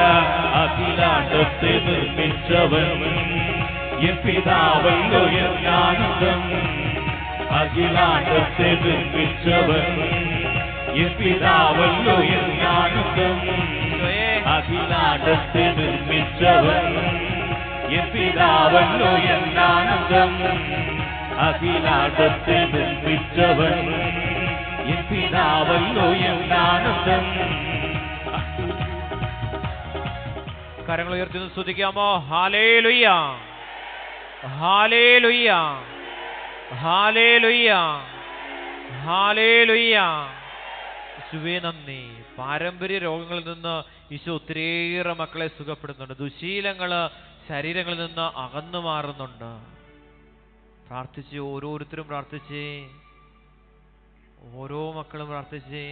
അഖിലാണ്ടത്തെ നിർമ്മിച്ചവൻ എൻ പിതാവല്ലോ എന്നാനന്ദം. അഖിലാണ്ടത്തെ നിർമ്മിച്ചവൻ എൻ പിതാവല്ലോ എന്നാനന്ദം. അഖിലാണ്ടത്തെ നിർമ്മിച്ചവൻ എൻ പിതാവല്ലോ എന്നാനന്ദം. അഖിലാണ്ടത്തെ നിർമ്മിച്ചവൻ എൻ പിതാവല്ലോ എന്നാനന്ദം. കരങ്ങൾ ഉയർത്തി സ്തുതിക്കാമോ? ഹല്ലേലൂയ, ഹല്ലേലൂയ, ഹല്ലേലൂയ, ഹല്ലേലൂയ. യേശുവേ നന്ദി. പാരമ്പര്യ രോഗങ്ങളിൽ നിന്ന് ഈശോ ഒത്തിരിയേറെ മക്കളെ സുഖപ്പെടുന്നുണ്ട്. ദുശീലങ്ങള് ശരീരങ്ങളിൽ നിന്ന് അകന്നു മാറുന്നുണ്ട്. പ്രാർത്ഥിച്ച് ഓരോരുത്തരും പ്രാർത്ഥിച്ചേ, ഓരോ മക്കളും പ്രാർത്ഥിച്ചേ,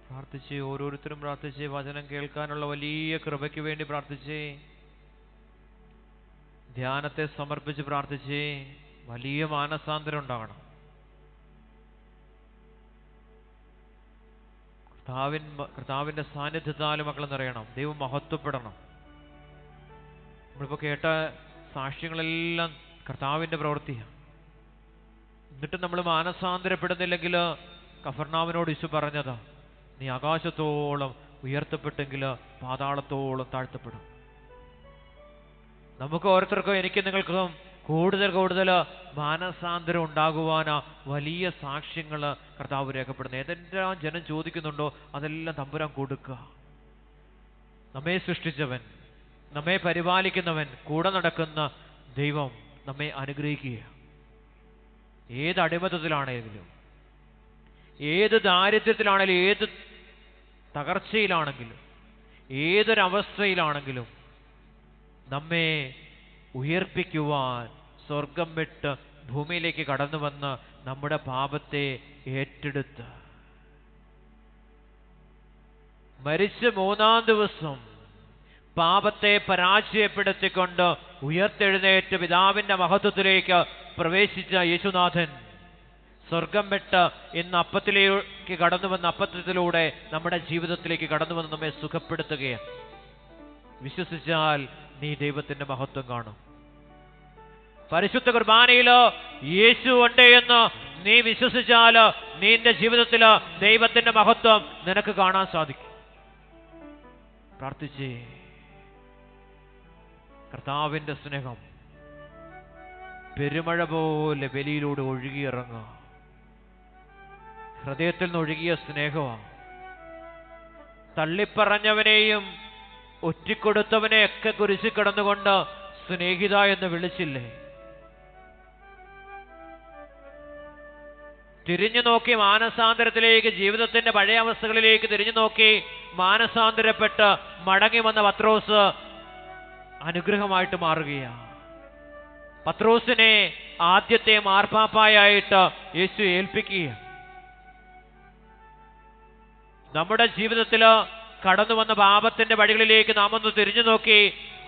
പ്രാർത്ഥിച്ചേ, ഓരോരുത്തരും പ്രാർത്ഥിച്ചേ. വചനം കേൾക്കാനുള്ള വലിയ കൃപയ്ക്ക് വേണ്ടി പ്രാർത്ഥിച്ചേ. ധ്യാനത്തെ സമർപ്പിച്ച് പ്രാർത്ഥിച്ച് വലിയ മാനസാന്തരം ഉണ്ടാകണം. കർത്താവിൻ്റെ സാന്നിധ്യത്താൽ മക്കൾ നിറയണം. ദൈവം മഹത്വപ്പെടണം. നമ്മളിപ്പോൾ കേട്ട സാക്ഷ്യങ്ങളെല്ലാം കർത്താവിൻ്റെ പ്രവൃത്തിയാണ്. എന്നിട്ട് നമ്മൾ മാനസാന്തരപ്പെടുന്നില്ലെങ്കിൽ കഫർനാമിനോട് യേശു പറഞ്ഞതാ, നീ ആകാശത്തോളം ഉയർത്തപ്പെട്ടെങ്കിൽ പാതാളത്തോളം താഴ്ത്തപ്പെടും. നമുക്ക് ഓരോരുത്തർക്കും എനിക്ക് നിങ്ങൾക്കും കൂടുതൽ കൂടുതൽ മാനസാന്തരം ഉണ്ടാകുവാനാ വലിയ സാക്ഷ്യങ്ങൾ കർത്താവ് രേഖപ്പെടുന്നത്. ഏതെല്ലാം ജനം ചോദിക്കുന്നുണ്ടോ അതെല്ലാം തമ്പുരാൻ കൊടുക്കുക. നമ്മെ സൃഷ്ടിച്ചവൻ, നമ്മെ പരിപാലിക്കുന്നവൻ, കൂടെ നടക്കുന്ന ദൈവം നമ്മെ അനുഗ്രഹിക്കുക. ഏത് അടിമത്തത്തിലാണെങ്കിലും, ഏത് ദാരിദ്ര്യത്തിലാണെങ്കിലും, ഏത് തകർച്ചയിലാണെങ്കിലും, ഏതൊരവസ്ഥയിലാണെങ്കിലും നമ്മെ ഉയർപ്പിക്കുവാൻ സ്വർഗം വിട്ട് ഭൂമിയിലേക്ക് കടന്നു വന്ന് നമ്മുടെ പാപത്തെ ഏറ്റെടുത്ത് മരിച്ച് 3-ാം ദിവസം പാപത്തെ പരാജയപ്പെടുത്തിക്കൊണ്ട് ഉയർത്തെഴുന്നേറ്റ് പിതാവിന്റെ മഹത്വത്തിലേക്ക് പ്രവേശിച്ച യേശുനാഥൻ സ്വർഗം വിട്ട് ഇന്ന് അപ്പത്തിലേക്ക് കടന്നു വന്ന അപ്പത്തിലൂടെ നമ്മുടെ ജീവിതത്തിലേക്ക് കടന്നു വന്ന് നമ്മെ സുഖപ്പെടുത്തുകയാണ്. വിശ്വസിച്ചാൽ നീ ദൈവത്തിന്റെ മഹത്വം കാണും. പരിശുദ്ധ കുർബാനയിലോ യേശു ഉണ്ട് എന്ന് നീ വിശ്വസിച്ചാൽ നിന്റെ ജീവിതത്തിൽ ദൈവത്തിന്റെ മഹത്വം നിനക്ക് കാണാൻ സാധിക്കും. പ്രാർത്ഥിച്ചേ. കർത്താവിന്റെ സ്നേഹം പെരുമഴ പോലെ ബലിയിലൂടെ ഒഴുകിയിറങ്ങുക. ഹൃദയത്തിൽ നിന്ന് ഒഴുകിയ സ്നേഹമാണ്. തള്ളിപ്പറഞ്ഞവനെയും ഒറ്റിക്കൊടുത്തവനെയൊക്കെ കുരിശിൽ കിടന്നുകൊണ്ട് സ്നേഹിത എന്ന് വിളിച്ചില്ലേ? തിരിഞ്ഞു നോക്കി മാനസാന്തരത്തിലേക്ക്, ജീവിതത്തിന്റെ പഴയ അവസ്ഥകളിലേക്ക് തിരിഞ്ഞു നോക്കി മാനസാന്തരപ്പെട്ട് മടങ്ങി വന്ന പത്രോസ് അനുഗ്രഹമായിട്ട് മാറുകയാണ്. പത്രോസിനെ ആദ്യത്തെ മാർപ്പാപ്പായായിട്ട് യേശു ഏൽപ്പിക്കുക. നമ്മുടെ ജീവിതത്തിൽ കടന്നു വന്ന പാപത്തിന്റെ വഴികളിലേക്ക് നാം ഒന്ന് തിരിഞ്ഞു നോക്കി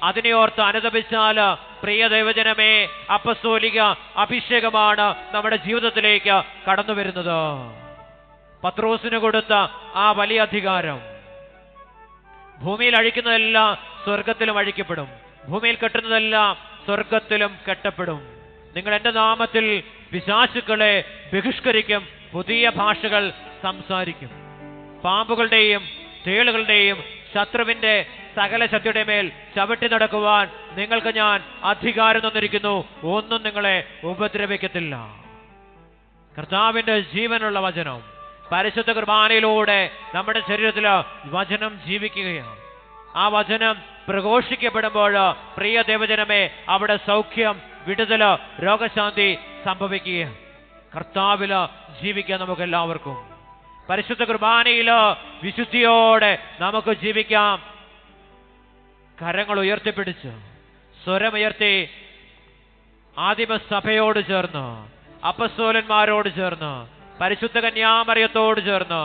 അതിനെ ഓർത്ത് അനുതപിച്ചാൽ പ്രിയ ദൈവജനമേ, അപ്പസ്തോലിക അഭിഷേകമാണ് നമ്മുടെ ജീവിതത്തിലേക്ക് കടന്നു വരുന്നത്. പത്രോസിന് കൊടുത്ത ആ വലിയ അധികാരം, ഭൂമിയിൽ അഴിക്കുന്നതെല്ലാം സ്വർഗത്തിലും അഴിക്കപ്പെടും, ഭൂമിയിൽ കെട്ടുന്നതെല്ലാം സ്വർഗത്തിലും കെട്ടപ്പെടും. നിങ്ങൾ എന്റെ നാമത്തിൽ പിശാചുക്കളെ ബഹിഷ്കരിക്കും, പുതിയ ഭാഷകൾ സംസാരിക്കും. പാമ്പുകളുടെയും തേളുകളുടെയും ശത്രുവിന്റെ സകല ശക്തിയുടെ മേൽ ചവിട്ടി നടക്കുവാൻ നിങ്ങൾക്ക് ഞാൻ അധികാരം തന്നിരിക്കുന്നു. ഒന്നും നിങ്ങളെ ഉപദ്രവിക്കത്തില്ല. കർത്താവിന്റെ ജീവനുള്ള വചനം പരിശുദ്ധ കുർബാനയിലൂടെ നമ്മുടെ ശരീരത്തിൽ വചനം ജീവിക്കുകയാണ്. ആ വചനം പ്രഘോഷിക്കപ്പെടുമ്പോൾ പ്രിയ ദേവജനമേ, അവിടെ സൗഖ്യം, വിടുതല്, രോഗശാന്തി സംഭവിക്കുകയാണ്. കർത്താവില് ജീവിക്കാൻ നമുക്ക് എല്ലാവർക്കും പരിശുദ്ധ കുർബാനയില് വിശുദ്ധിയോടെ നമുക്ക് ജീവിക്കാം. കരങ്ങൾ ഉയർത്തിപ്പിടിച്ച് സ്വരമുയർത്തി ആദിമസഭയോട് ചേർന്ന്, അപ്പസ്തോലന്മാരോട് ചേർന്ന്, പരിശുദ്ധ കന്യാമറിയത്തോട് ചേർന്ന്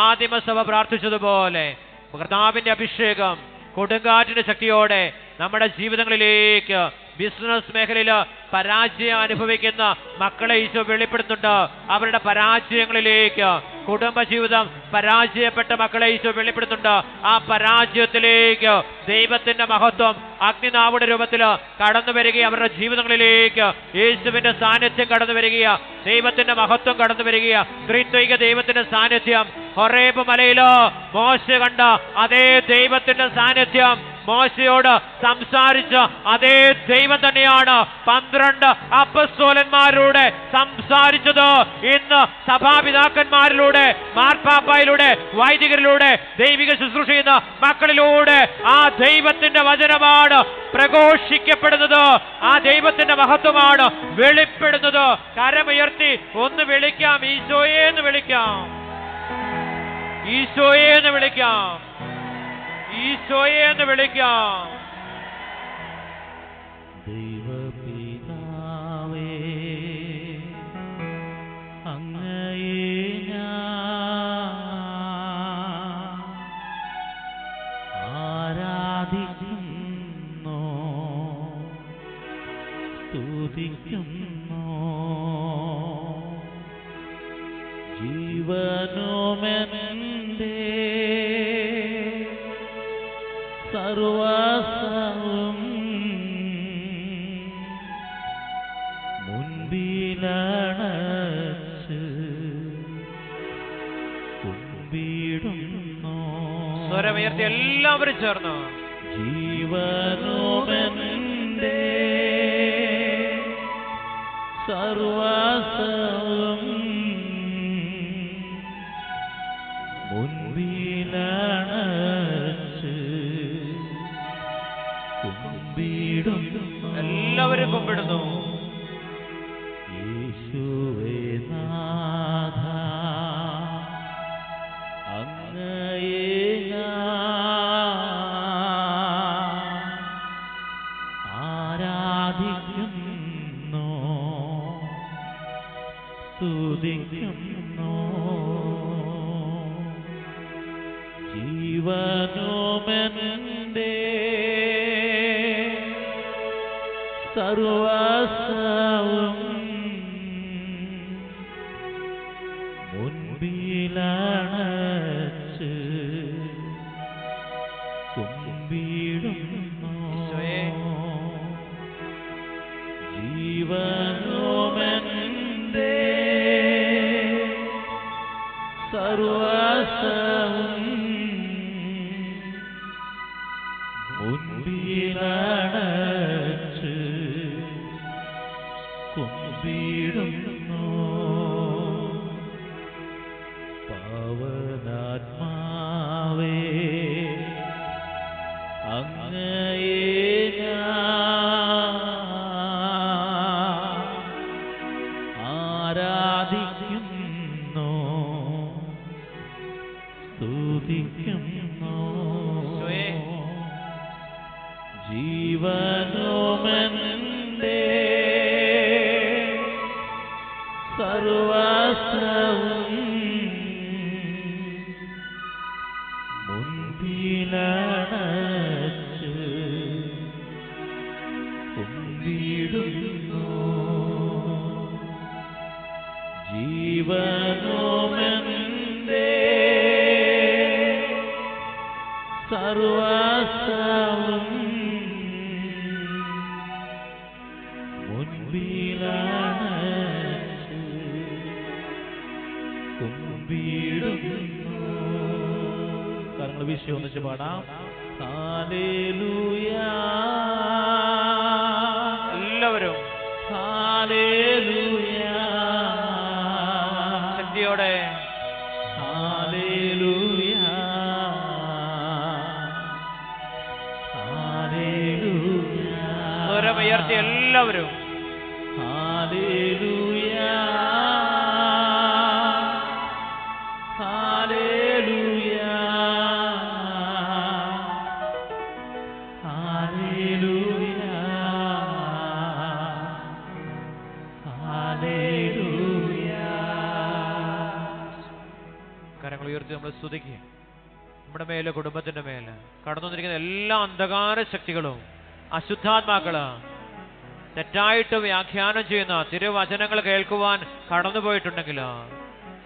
ആദിമസഭ പ്രാർത്ഥിച്ചതുപോലെ കർത്താവിന്റെ അഭിഷേകം കൊടുങ്കാറ്റിന്റെ ശക്തിയോടെ നമ്മുടെ ജീവിതങ്ങളിലേക്ക്, ബിസിനസ് മേഖലയിൽ പരാജയം അനുഭവിക്കുന്ന മക്കളെ ഈശോ വെളിപ്പെടുത്തുന്നുണ്ട്. അവരുടെ പരാജയങ്ങളിലേക്ക്, കുടുംബജീവിതം പരാജയപ്പെട്ട മക്കളെ ഈശോ വെളിപ്പെടുത്തുന്നുണ്ട്. ആ പരാജയത്തിലേക്ക് ദൈവത്തിന്റെ മഹത്വം അഗ്നിനാവുടെ രൂപത്തിൽ കടന്നു വരികയും അവരുടെ ജീവിതങ്ങളിലേക്ക് യേശുവിന്റെ സാന്നിധ്യം കടന്നു വരികയാ, ദൈവത്തിന്റെ മഹത്വം കടന്നു വരികയാ. ത്രിത്വൈക ദൈവത്തിന്റെ സാന്നിധ്യം ഹൊറേബ് മലയിലോ മോശ കണ്ട അതേ ദൈവത്തിന്റെ സാന്നിധ്യം, മോശയോട് സംസാരിച്ച അതേ ദൈവം തന്നെയാണ് 12 അപ്പസ്തോലന്മാരിലൂടെ സംസാരിച്ചത്. ഇന്ന് സഭാപിതാക്കന്മാരിലൂടെ, മാർപ്പാപ്പായിലൂടെ, വൈദികരിലൂടെ, ദൈവിക ശുശ്രൂഷ ചെയ്യുന്ന മക്കളിലൂടെ ആ ദൈവത്തിന്റെ വചനമാണ് പ്രഘോഷിക്കപ്പെടുന്നത്. ആ ദൈവത്തിന്റെ മഹത്വമാണ് വെളിപ്പെടുന്നത്. കരമുയർത്തി ഒന്ന് വിളിക്കാം, ഈശോയെ എന്ന് വിളിക്കാം, ഈശോയെ എന്ന് വിളിക്കാം, ഈശോയെ എന്ന് വിളിക്കാം. ദൈവപിതാവേ, അങ്ങയെ ഞാൻ ആരാധിക്കുന്നു. സ്തുതിക്കുന്നു. ജീവനുമെന്റെ സർവസ്വവും മുൻപിലണച്ച് കുമ്പിടുന്നു. സ്വരമുയർത്തി എല്ലാവരും ചേർന്ന് ജീവനുമെന്റെ സർവസ്വവും മുൻപിലണച്ച് കുമ്പിടുന്നു. എല്ലാവരും കുമ്പിടുന്നു. യേശുവേ നാഥ അങ്ങയെ ആരാധിക്കുന്നു, സ്തുതിക്കുന്നു. ജീവനുമെന്റെ സർവസ്വവും മുൻപിലണച്ച് കുമ്പിടുന്നു. ജീവനുമെന്റെ സർവസ്വവും മുൻപിലണച്ച് കുമ്പിടുന്നു. പാവനാത്മാവേ അങ്ങയെ ആരാധിക്കുന്നു, സ്തുതിക്കുന്നു. ജീവനുമെന്റെ സർവസ്വവും മുൻപിലണച്ച് കുമ്പിടുന്നു. ജീവനുമെന്റെ സർവസ്വവും മുൻപിലണച്ച് കുമ്പിടുന്നു. കരങ്ങൾ വീശി ഒന്നിച്ച് പാടാം. ഹല്ലേലൂയ. എല്ലാവരും ഹല്ലേലൂയ. ശക്തിയോടെ ഹല്ലേലൂയ. ഹല്ലേലൂയ. സ്വരമുയർത്തി എല്ലാവരും ഹല്ലേലൂയ. ഹല്ലേലൂയ. ഹല്ലേലൂയ. ഹല്ലേലൂയ. കരങ്ങൾ ഉയർത്തി നമ്മൾ സ്തുതിക്കുക. നമ്മുടെ മേലെ, കുടുംബത്തിന്റെ മേലെ കടന്നു വന്നിരിക്കുന്ന എല്ലാ അന്ധകാര ശക്തികളും, അശുദ്ധാത്മാക്കള്, തെറ്റായിട്ട് വ്യാഖ്യാനം ചെയ്യുന്ന തിരുവചനങ്ങൾ കേൾക്കുവാൻ കടന്നുപോയിട്ടുണ്ടെങ്കിൽ,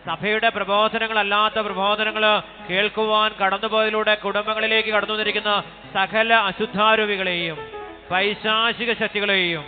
സഭയുടെ പ്രബോധനങ്ങളല്ലാത്ത പ്രബോധനങ്ങൾ കേൾക്കുവാൻ കടന്നുപോയതിലൂടെ കുടുംബങ്ങളിലേക്ക് കടന്നു വന്നിരിക്കുന്ന സകല അശുദ്ധാരൂപികളെയും പൈശാചിക ശക്തികളെയും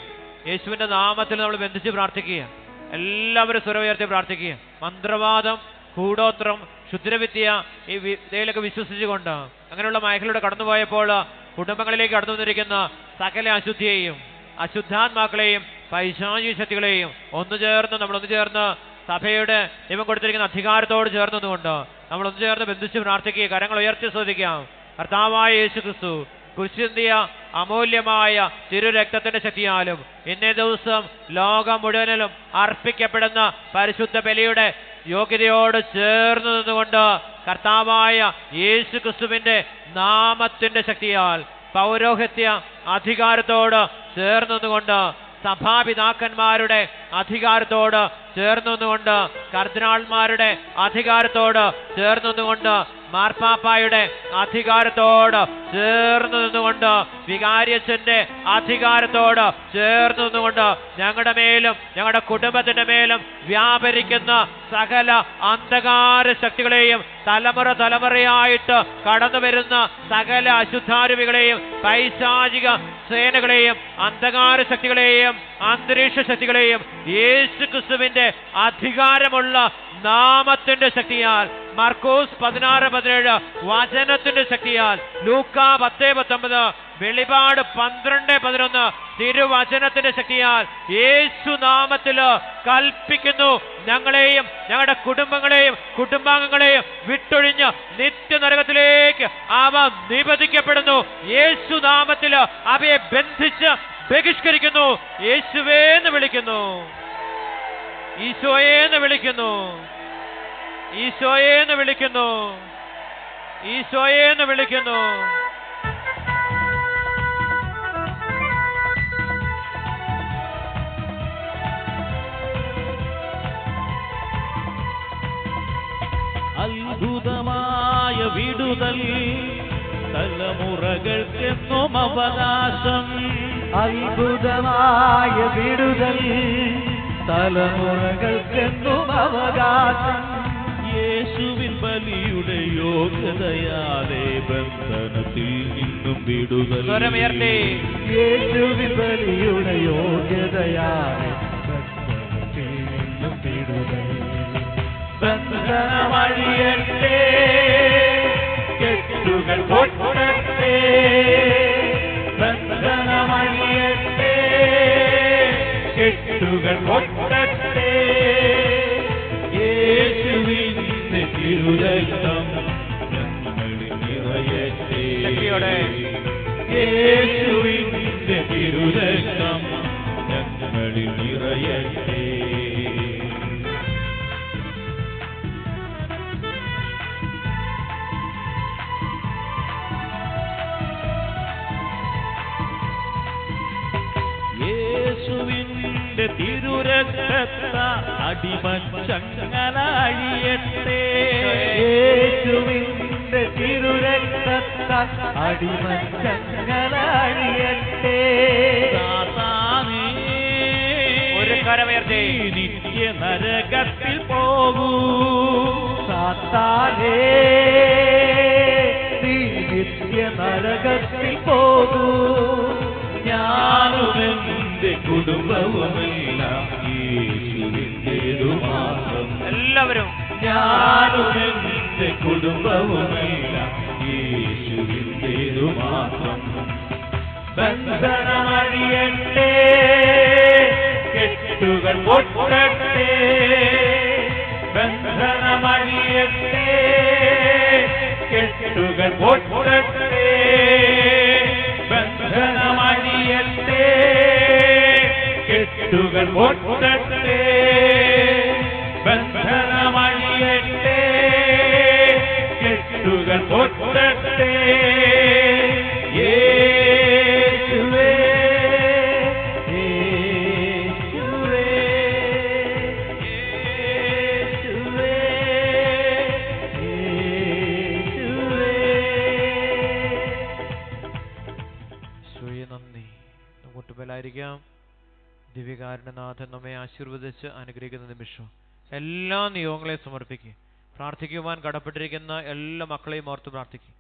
യേശുവിന്റെ നാമത്തിൽ നമ്മൾ ബന്ധിച്ച് പ്രാർത്ഥിക്കുക. എല്ലാവരും സ്വരമുയർത്തി പ്രാർത്ഥിക്കുക. മന്ത്രവാദം, കൂടോത്രം, ക്ഷുദ്രവിദ്യ ഈ ഇതിലൊക്കെ വിശ്വസിച്ചുകൊണ്ട് അങ്ങനെയുള്ള മേഖലയുടെ കടന്നുപോയപ്പോൾ കുടുംബങ്ങളിലേക്ക് കടന്നു വന്നിരിക്കുന്ന സകല അശുദ്ധിയെയും അശുദ്ധാത്മാക്കളെയും പൈശാചിക ശക്തികളെയും ഒന്നു ചേർന്ന് സഭയുടെ ദൈവം കൊടുത്തിരിക്കുന്ന അധികാരത്തോട് ചേർന്നതുകൊണ്ട് നമ്മൾ ഒന്നു ചേർന്ന് ബന്ധിച്ച് പ്രാർത്ഥിക്കുക. കരങ്ങൾ ഉയർത്തി ശ്രദ്ധിക്കാം. കർത്താവായ യേശു ക്രിസ്തു കുരിശിന്തിയ അമൂല്യമായ തിരുരക്തത്തിന്റെ ശക്തിയാലും ഇന്നേ ദിവസം ലോകം മുഴുവനിലും അർപ്പിക്കപ്പെടുന്ന പരിശുദ്ധ ബലിയുടെ യോഗ്യതയോട് ചേർന്ന് നിന്നുകൊണ്ട് കർത്താവായ യേശു ക്രിസ്തുവിന്റെ നാമത്തിന്റെ ശക്തിയാൽ പൗരോഹിത്യ അധികാരത്തോട് ചേർന്ന് നിന്നുകൊണ്ട് സഭാപിതാക്കന്മാരുടെ അധികാരത്തോട് ചേർന്ന് നിന്നുകൊണ്ട് കർദിനാൾമാരുടെ അധികാരത്തോട് ചേർന്ന് നിന്നുകൊണ്ട്, മാർപ്പാപ്പായുടെ അധികാരത്തോട് ചേർന്ന് നിന്നുകൊണ്ട്, വികാരിയച്ഛന്റെ അധികാരത്തോട് ചേർന്ന് നിന്നുകൊണ്ട് ഞങ്ങളുടെ മേലും ഞങ്ങളുടെ കുടുംബത്തിന്റെ മേലും വ്യാപരിക്കുന്ന സകല അന്ധകാര ശക്തികളെയും, തലമുറയായിട്ട് കടന്നു വരുന്ന സകല അശുദ്ധാരൂപികളെയും, പൈശാചിക സേനകളെയും, അന്ധകാര ശക്തികളെയും, അന്തരീക്ഷ ശക്തികളെയും യേശു ക്രിസ്തുവിന്റെ അധികാരമുള്ള നാമത്തിന്റെ ശക്തിയാൽ, മർക്കോസ് 16:17 വചനത്തിന്റെ ശക്തിയാൽ, ലൂക്കാ 10:19, വെളിപാട് 12:11 തിരുവചനത്തിന്റെ ശക്തിയാൽ യേശു നാമത്തില് കൽപ്പിക്കുന്നു, ഞങ്ങളെയും ഞങ്ങളുടെ കുടുംബങ്ങളെയും കുടുംബാംഗങ്ങളെയും വിട്ടൊഴിഞ്ഞ് നിത്യനരകത്തിലേക്ക് അവ നിബന്ധിക്കപ്പെടുന്നു. യേശു നാമത്തില് അവയെ ബന്ധിച്ച് ബഹിഷ്കരിക്കുന്നു. യേശുവേന്ന് വിളിക്കുന്നു, ഈശോയേന്ന് വിളിക്കുന്നു, ഈശോയേന്ന് വിളിക്കുന്നു, ഈശോയേന്ന് വിളിക്കുന്നു. അത്ഭുതമായ വിടുതൽ തലമുറകൾക്കെന്നും അവകാശം. അത്ഭുതമായ വിടുതൽ തലമുറകൾക്കെന്നും അവകാശം. യേശുവിൻ ബലിയുടെ യോഗ്യതയാലെ ബന്ധനത്തിൽ നിന്നും വിടുതൽ. സ്വരമുയർത്തി. യേശുവിൻ ബലിയുടെ യോഗ്യതയാലെ ബന്ധനത്തിൽ നിന്നും വിടുതൽ. ബന്ധനമഴിയട്ടെ, കെട്ടുകൾ പൊട്ടട്ടെ. ബന്ധനമഴിയട്ടെ, കെട്ടുകൾ പൊട്ടട്ടെ. യേശുവിന്റെ തിരുരക്തം ഞങ്ങളിൽ നിറയട്ടെ. യേശുവിന്റെ തിരുരക്തം ഞങ്ങളിൽ നിറയട്ടെ. യേശുവിന്റെ തിരുരക്തത്ത അടിമച്ചങ്ങല അഴിയട്ടെ. യേശുവിന്റെ തിരുരക്തത്ത അടിമച്ചങ്ങല അഴിയട്ടെ. സാത്താനേ, ഒരു കരമുയർത്തി. നിത്യ നരകത്തിൽ പോകൂ. സാത്താനേ, നീ നിത്യ നരകത്തിൽ പോകൂ. ഞാനുമെന്റെ കുടുംബവുമെല്ലാം യേശുവിന്റേതു മാത്രം. എല്ലാവരും ഞാനുമെന്റെ കുടുംബവുമെല്ലാം യേശുവിന്റേതു മാത്രം. ബന്ധനമഴിയട്ടെ, കെട്ടുകൾ പൊട്ടട്ടെ. ബന്ധനമഴിയട്ടെ, കെട്ടുകൾ പൊട്ടട്ടെ. ബന്ധനമഴിയട്ടെ, കെട്ടുകൾ പൊട്ടട്ടെ. ബന്ധനമഴിയട്ടെ, കെട്ടുകൾ പൊട്ടട്ടെ. യേശുവേ, യേശുവേ, യേശുവേ, യേശുവേ. ഈശോയെ നന്ദി. നമുക്ക് ബലായിരിക്കാം. ദിവ്യകാരുണ്യനാഥൻ നമ്മെ ആശീർവദിച്ച് അനുഗ്രഹിക്കുന്ന നിമിഷം എല്ലാ നിയോഗങ്ങളെയും സമർപ്പിക്കുക. പ്രാർത്ഥിക്കുവാൻ കടപ്പെട്ടിരിക്കുന്ന എല്ലാ മക്കളെയും ഓർത്ത് പ്രാർത്ഥിക്കുക.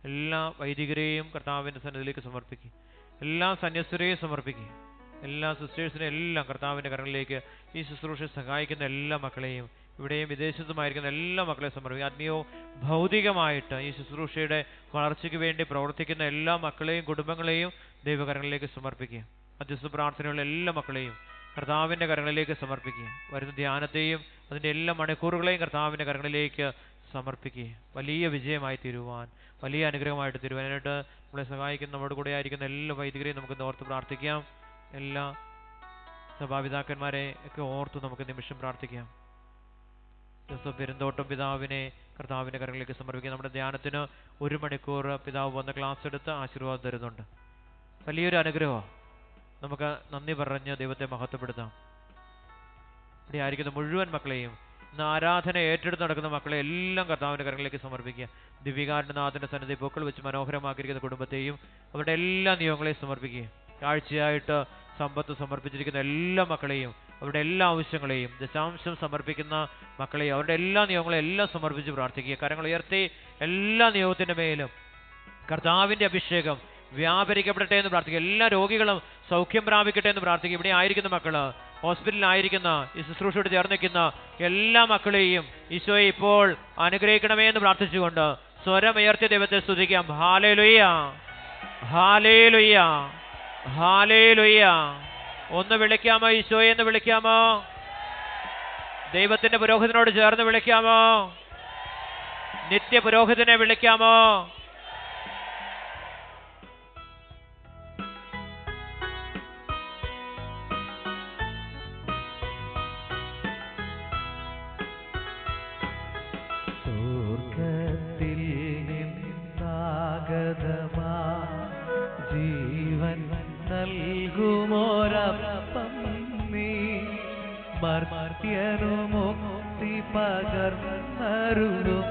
എല്ലാ വൈദികരെയും കർത്താവിൻ്റെ സന്നിധിയിലേക്ക് സമർപ്പിക്കുക. എല്ലാ സന്യസ്തരെയും സമർപ്പിക്കുക. എല്ലാ സിസ്റ്റേഴ്സിനെയും എല്ലാം കർത്താവിൻ്റെ കരങ്ങളിലേക്ക് ഈ ശുശ്രൂഷയെ സഹായിക്കുന്ന എല്ലാ മക്കളെയും, ഇവിടെയും വിദേശത്തുമായിരിക്കുന്ന എല്ലാ മക്കളെയും സമർപ്പിക്കുക. ആത്മീയവും ഭൗതികമായിട്ട് ഈ ശുശ്രൂഷയുടെ വളർച്ചയ്ക്ക് വേണ്ടി പ്രവർത്തിക്കുന്ന എല്ലാ മക്കളെയും കുടുംബങ്ങളെയും ദൈവകരങ്ങളിലേക്ക് സമർപ്പിക്കുക. മധ്യസ്ഥ പ്രാർത്ഥനയുള്ള എല്ലാ മക്കളെയും കർത്താവിൻ്റെ കരങ്ങളിലേക്ക് സമർപ്പിക്കുക. വരുന്ന ധ്യാനത്തെയും അതിൻ്റെ എല്ലാ മണിക്കൂറുകളെയും കർത്താവിൻ്റെ കരങ്ങളിലേക്ക് സമർപ്പിക്കുക. വലിയ വിജയമായി തീരുവാൻ, വലിയ അനുഗ്രഹമായിട്ട് തീരുവാനായിട്ട് നമ്മളെ സഹായിക്കുന്ന നമ്മുടെ കൂടെ ആയിരിക്കുന്ന എല്ലാ വൈദികരെയും നമുക്ക് ഓർത്ത് പ്രാർത്ഥിക്കാം. എല്ലാ സഭാപിതാക്കന്മാരെ ഒക്കെ ഓർത്ത് നമുക്ക് നിമിഷം പ്രാർത്ഥിക്കാം. ജോസഫ് പെരുന്തോട്ടം പിതാവിനെ കർത്താവിൻ്റെ കരങ്ങളിലേക്ക് സമർപ്പിക്കാം. നമ്മുടെ ധ്യാനത്തിന് 1 മണിക്കൂർ പിതാവ് വന്ന് ക്ലാസ് എടുത്ത് ആശീർവാദം തരുന്നുണ്ട്. വലിയൊരു അനുഗ്രഹമാണ്. നമുക്ക് നന്ദി പറഞ്ഞ് ദൈവത്തെ മഹത്വപ്പെടുത്താം. ഇവിടെ ആയിരിക്കുന്ന മുഴുവൻ മക്കളെയും ഇന്ന് ആരാധന ഏറ്റെടുത്ത് നടക്കുന്ന മക്കളെ എല്ലാം കർത്താവിൻ്റെ കരങ്ങളിലേക്ക് സമർപ്പിക്കുക. ദിവികാരനാഥൻ്റെ സന്നിധി പൂക്കൾ വെച്ച് മനോഹരമാക്കിയിരിക്കുന്ന കുടുംബത്തെയും അവരുടെ എല്ലാ നിയമങ്ങളെയും സമർപ്പിക്കുക. കാഴ്ചയായിട്ട് സമ്പത്ത് സമർപ്പിച്ചിരിക്കുന്ന എല്ലാ മക്കളെയും അവരുടെ എല്ലാ ആവശ്യങ്ങളെയും ദശാംശം സമർപ്പിക്കുന്ന മക്കളെയും അവരുടെ എല്ലാ നിയമങ്ങളെയും എല്ലാം സമർപ്പിച്ച് പ്രാർത്ഥിക്കുക. കരങ്ങൾ ഉയർത്തി എല്ലാ നിയമത്തിൻ്റെ മേലും കർത്താവിൻ്റെ അഭിഷേകം വ്യാപരിക്കപ്പെടട്ടെ എന്ന് പ്രാർത്ഥിക്കുക. എല്ലാ രോഗികളും സൗഖ്യം പ്രാപിക്കട്ടെ എന്ന് പ്രാർത്ഥിക്കുക. ഇവിടെ ആയിരിക്കുന്ന മക്കള്, ഹോസ്പിറ്റലിലായിരിക്കുന്ന, ഈ ശുശ്രൂഷയോട് ചേർന്ന് നിൽക്കുന്ന എല്ലാ മക്കളെയും ഈശോയെ ഇപ്പോൾ അനുഗ്രഹിക്കണമേ എന്ന് പ്രാർത്ഥിച്ചുകൊണ്ട് സ്വരമുയർത്തിയ ദൈവത്തെ സ്തുതിക്കാം. ഹല്ലേലൂയ, ഹല്ലേലൂയ, ഹല്ലേലൂയ. ഒന്ന് വിളിക്കാമോ? ഈശോയെ എന്ന് വിളിക്കാമോ? ദൈവത്തിന്റെ പുരോഹിതനോട് ചേർന്ന് വിളിക്കാമോ? നിത്യ പുരോഹിതനെ വിളിക്കാമോ? സ്വർഗ്ഗത്തിൽ നിന്നാഗതമാ ജീവൻ നൽകുമോരപ്പം നീ മർത്യനു മുക്തി പകർന്നരുളും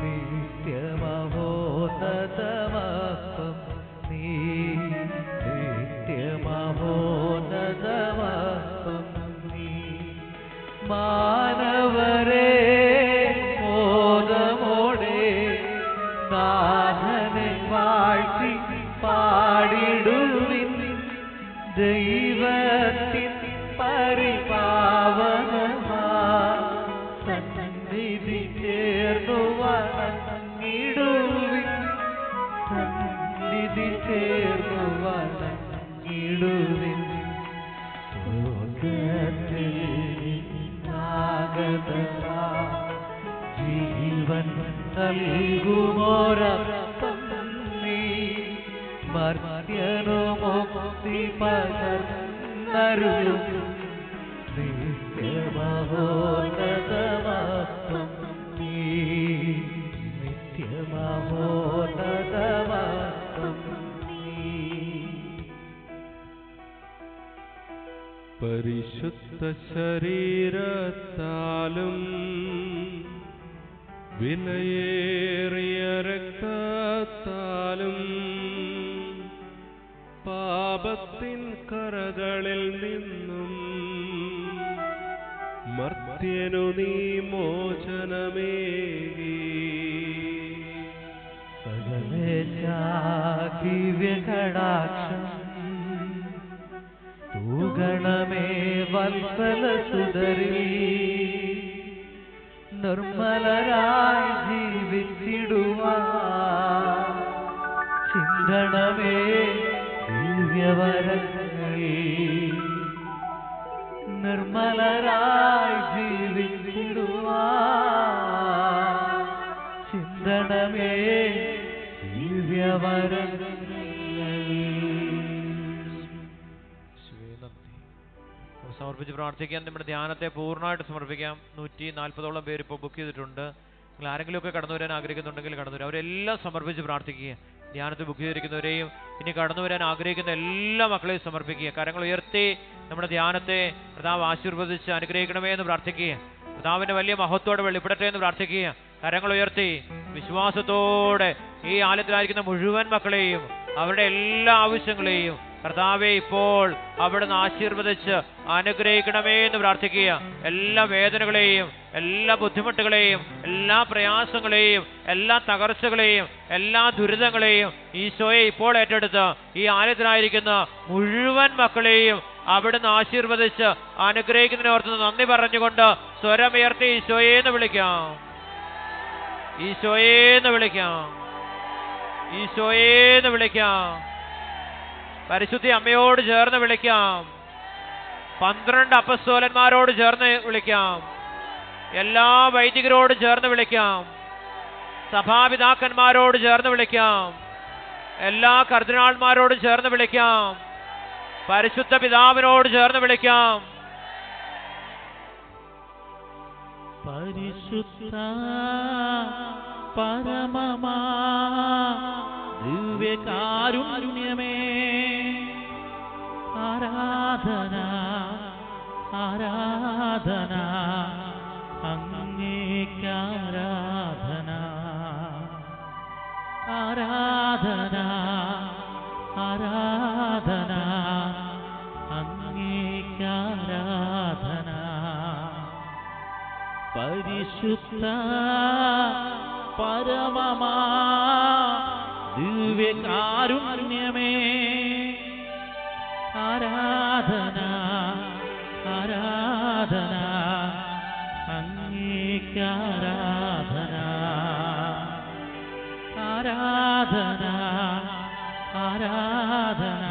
നിത്യമഹോന്നതമപ്പം നീ നിത്യമഹോന്നതമപ്പം നീ മാനവരെ മോദമോടെ നാഥനെ വാഴ്ത്തി പാടിടുവിൻ ദൈവത്തിൻ പരിപാവനമാ സന്നിധി ചേർന്നു വണങ്ങിടുവിൻ സന്നിധി ചേർന്നു വണങ്ങിടുവിൻ സ്വർഗ്ഗത്തിൽ നിന്നാഗതമാ ജീവൻ നൽകുമോരപ്പം നീ മർത്യനു മുക്തി പകർന്നരുളും നിത്യമഹോന്നതമപ്പം നീ നിത്യമഹോന്നതമപ്പം നീ. പരിശുദ്ധ ശരീരത്താലും വിലയേറിയ രക്തത്താലും പാപത്തിൻ കറകളിൽ നിന്നും മർത്യനു നീ മോചനമേകി ദിവ്യകടാക്ഷം തൂഗണമേ വത്സല സുതരി നിർമ്മലരായി ജീവിച്ചിടുവാൻ ചിന്തണമേ ദിവ്യവരങ്ങൾ നിർമ്മലരായി ജീവിച്ചിടുവാൻ ചിന്തണമേ ദിവ്യവരങ്ങൾ. സമർപ്പിച്ച് പ്രാർത്ഥിക്കാൻ നമ്മുടെ ധ്യാനത്തെ പൂർണ്ണമായിട്ട് സമർപ്പിക്കാം. 140ഓളം പേര് ഇപ്പോൾ ബുക്ക് ചെയ്തിട്ടുണ്ട്. നിങ്ങൾ ആരെങ്കിലുമൊക്കെ കടന്നു വരാൻ ആഗ്രഹിക്കുന്നുണ്ടെങ്കിൽ കടന്നു വരാം. അവരെല്ലാം സമർപ്പിച്ച് പ്രാർത്ഥിക്കുക. ധ്യാനത്തിൽ ബുക്ക് ചെയ്തിരിക്കുന്നവരെയും ഇനി കടന്നു വരാൻ ആഗ്രഹിക്കുന്ന എല്ലാ മക്കളെയും സമർപ്പിക്കുക. കരങ്ങൾ ഉയർത്തി നമ്മുടെ ധ്യാനത്തെ കർത്താവ് ആശീർവദിച്ച് അനുഗ്രഹിക്കണമേ എന്ന് പ്രാർത്ഥിക്കുക. കർത്താവിന്റെ വലിയ മഹത്വത്തോടെ വെളിപ്പെടട്ടെ എന്ന് പ്രാർത്ഥിക്കുക. കരങ്ങൾ ഉയർത്തി വിശ്വാസത്തോടെ ഈ ആലയത്തിലായിരിക്കുന്ന മുഴുവൻ മക്കളെയും അവരുടെ എല്ലാ ആവശ്യങ്ങളെയും കർത്താവെ ഇപ്പോൾ അവിടുന്ന് ആശീർവദിച്ച് അനുഗ്രഹിക്കണമേ എന്ന് പ്രാർത്ഥിക്കുക. എല്ലാ വേദനകളെയും എല്ലാ ബുദ്ധിമുട്ടുകളെയും എല്ലാ പ്രയാസങ്ങളെയും എല്ലാ തകർച്ചകളെയും എല്ലാ ദുരിതങ്ങളെയും ഈശോയെ ഇപ്പോൾ ഏറ്റെടുത്ത് ഈ ആലയത്തിലായിരിക്കുന്ന മുഴുവൻ മക്കളെയും അവിടുന്ന് ആശീർവദിച്ച് അനുഗ്രഹിക്കുന്നതിനെ ഓർത്ത് നന്ദി പറഞ്ഞുകൊണ്ട് സ്വരമുയർത്തി ഈശോയെന്ന് വിളിക്കാം, ഈശോയെന്ന് വിളിക്കാം, ഈശോയെന്ന് വിളിക്കാം. പരിശുദ്ധ അമ്മയോട് ചേർന്ന് വിളിക്കാം. 12 അപ്പസ്തോലന്മാരോട് ചേർന്ന് വിളിക്കാം. എല്ലാ വൈദികരോട് ചേർന്ന് വിളിക്കാം. സഭാപിതാക്കന്മാരോട് ചേർന്ന് വിളിക്കാം. എല്ലാ കർദിനാൾമാരോട് ചേർന്ന് വിളിക്കാം. പരിശുദ്ധ പിതാവിനോട് ചേർന്ന് വിളിക്കാം. പരിശുദ്ധ പരമമാ ദിവ്യകാരുണ്യമേ ആരാധന ആരാധന അങ്ങേക്കാരാധന ആരാധന ആരാധന അങ്ങേക്കാരാധന പരിശുദ്ധ പരമമാ ദിവ്യകാരുണ്യമേ ആരാധന ആരാധന അങ്ങേക്കാരാധന ആരാധന ആരാധന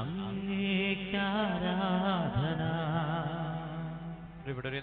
അങ്ങേക്കാരാധന. ഇവിടെ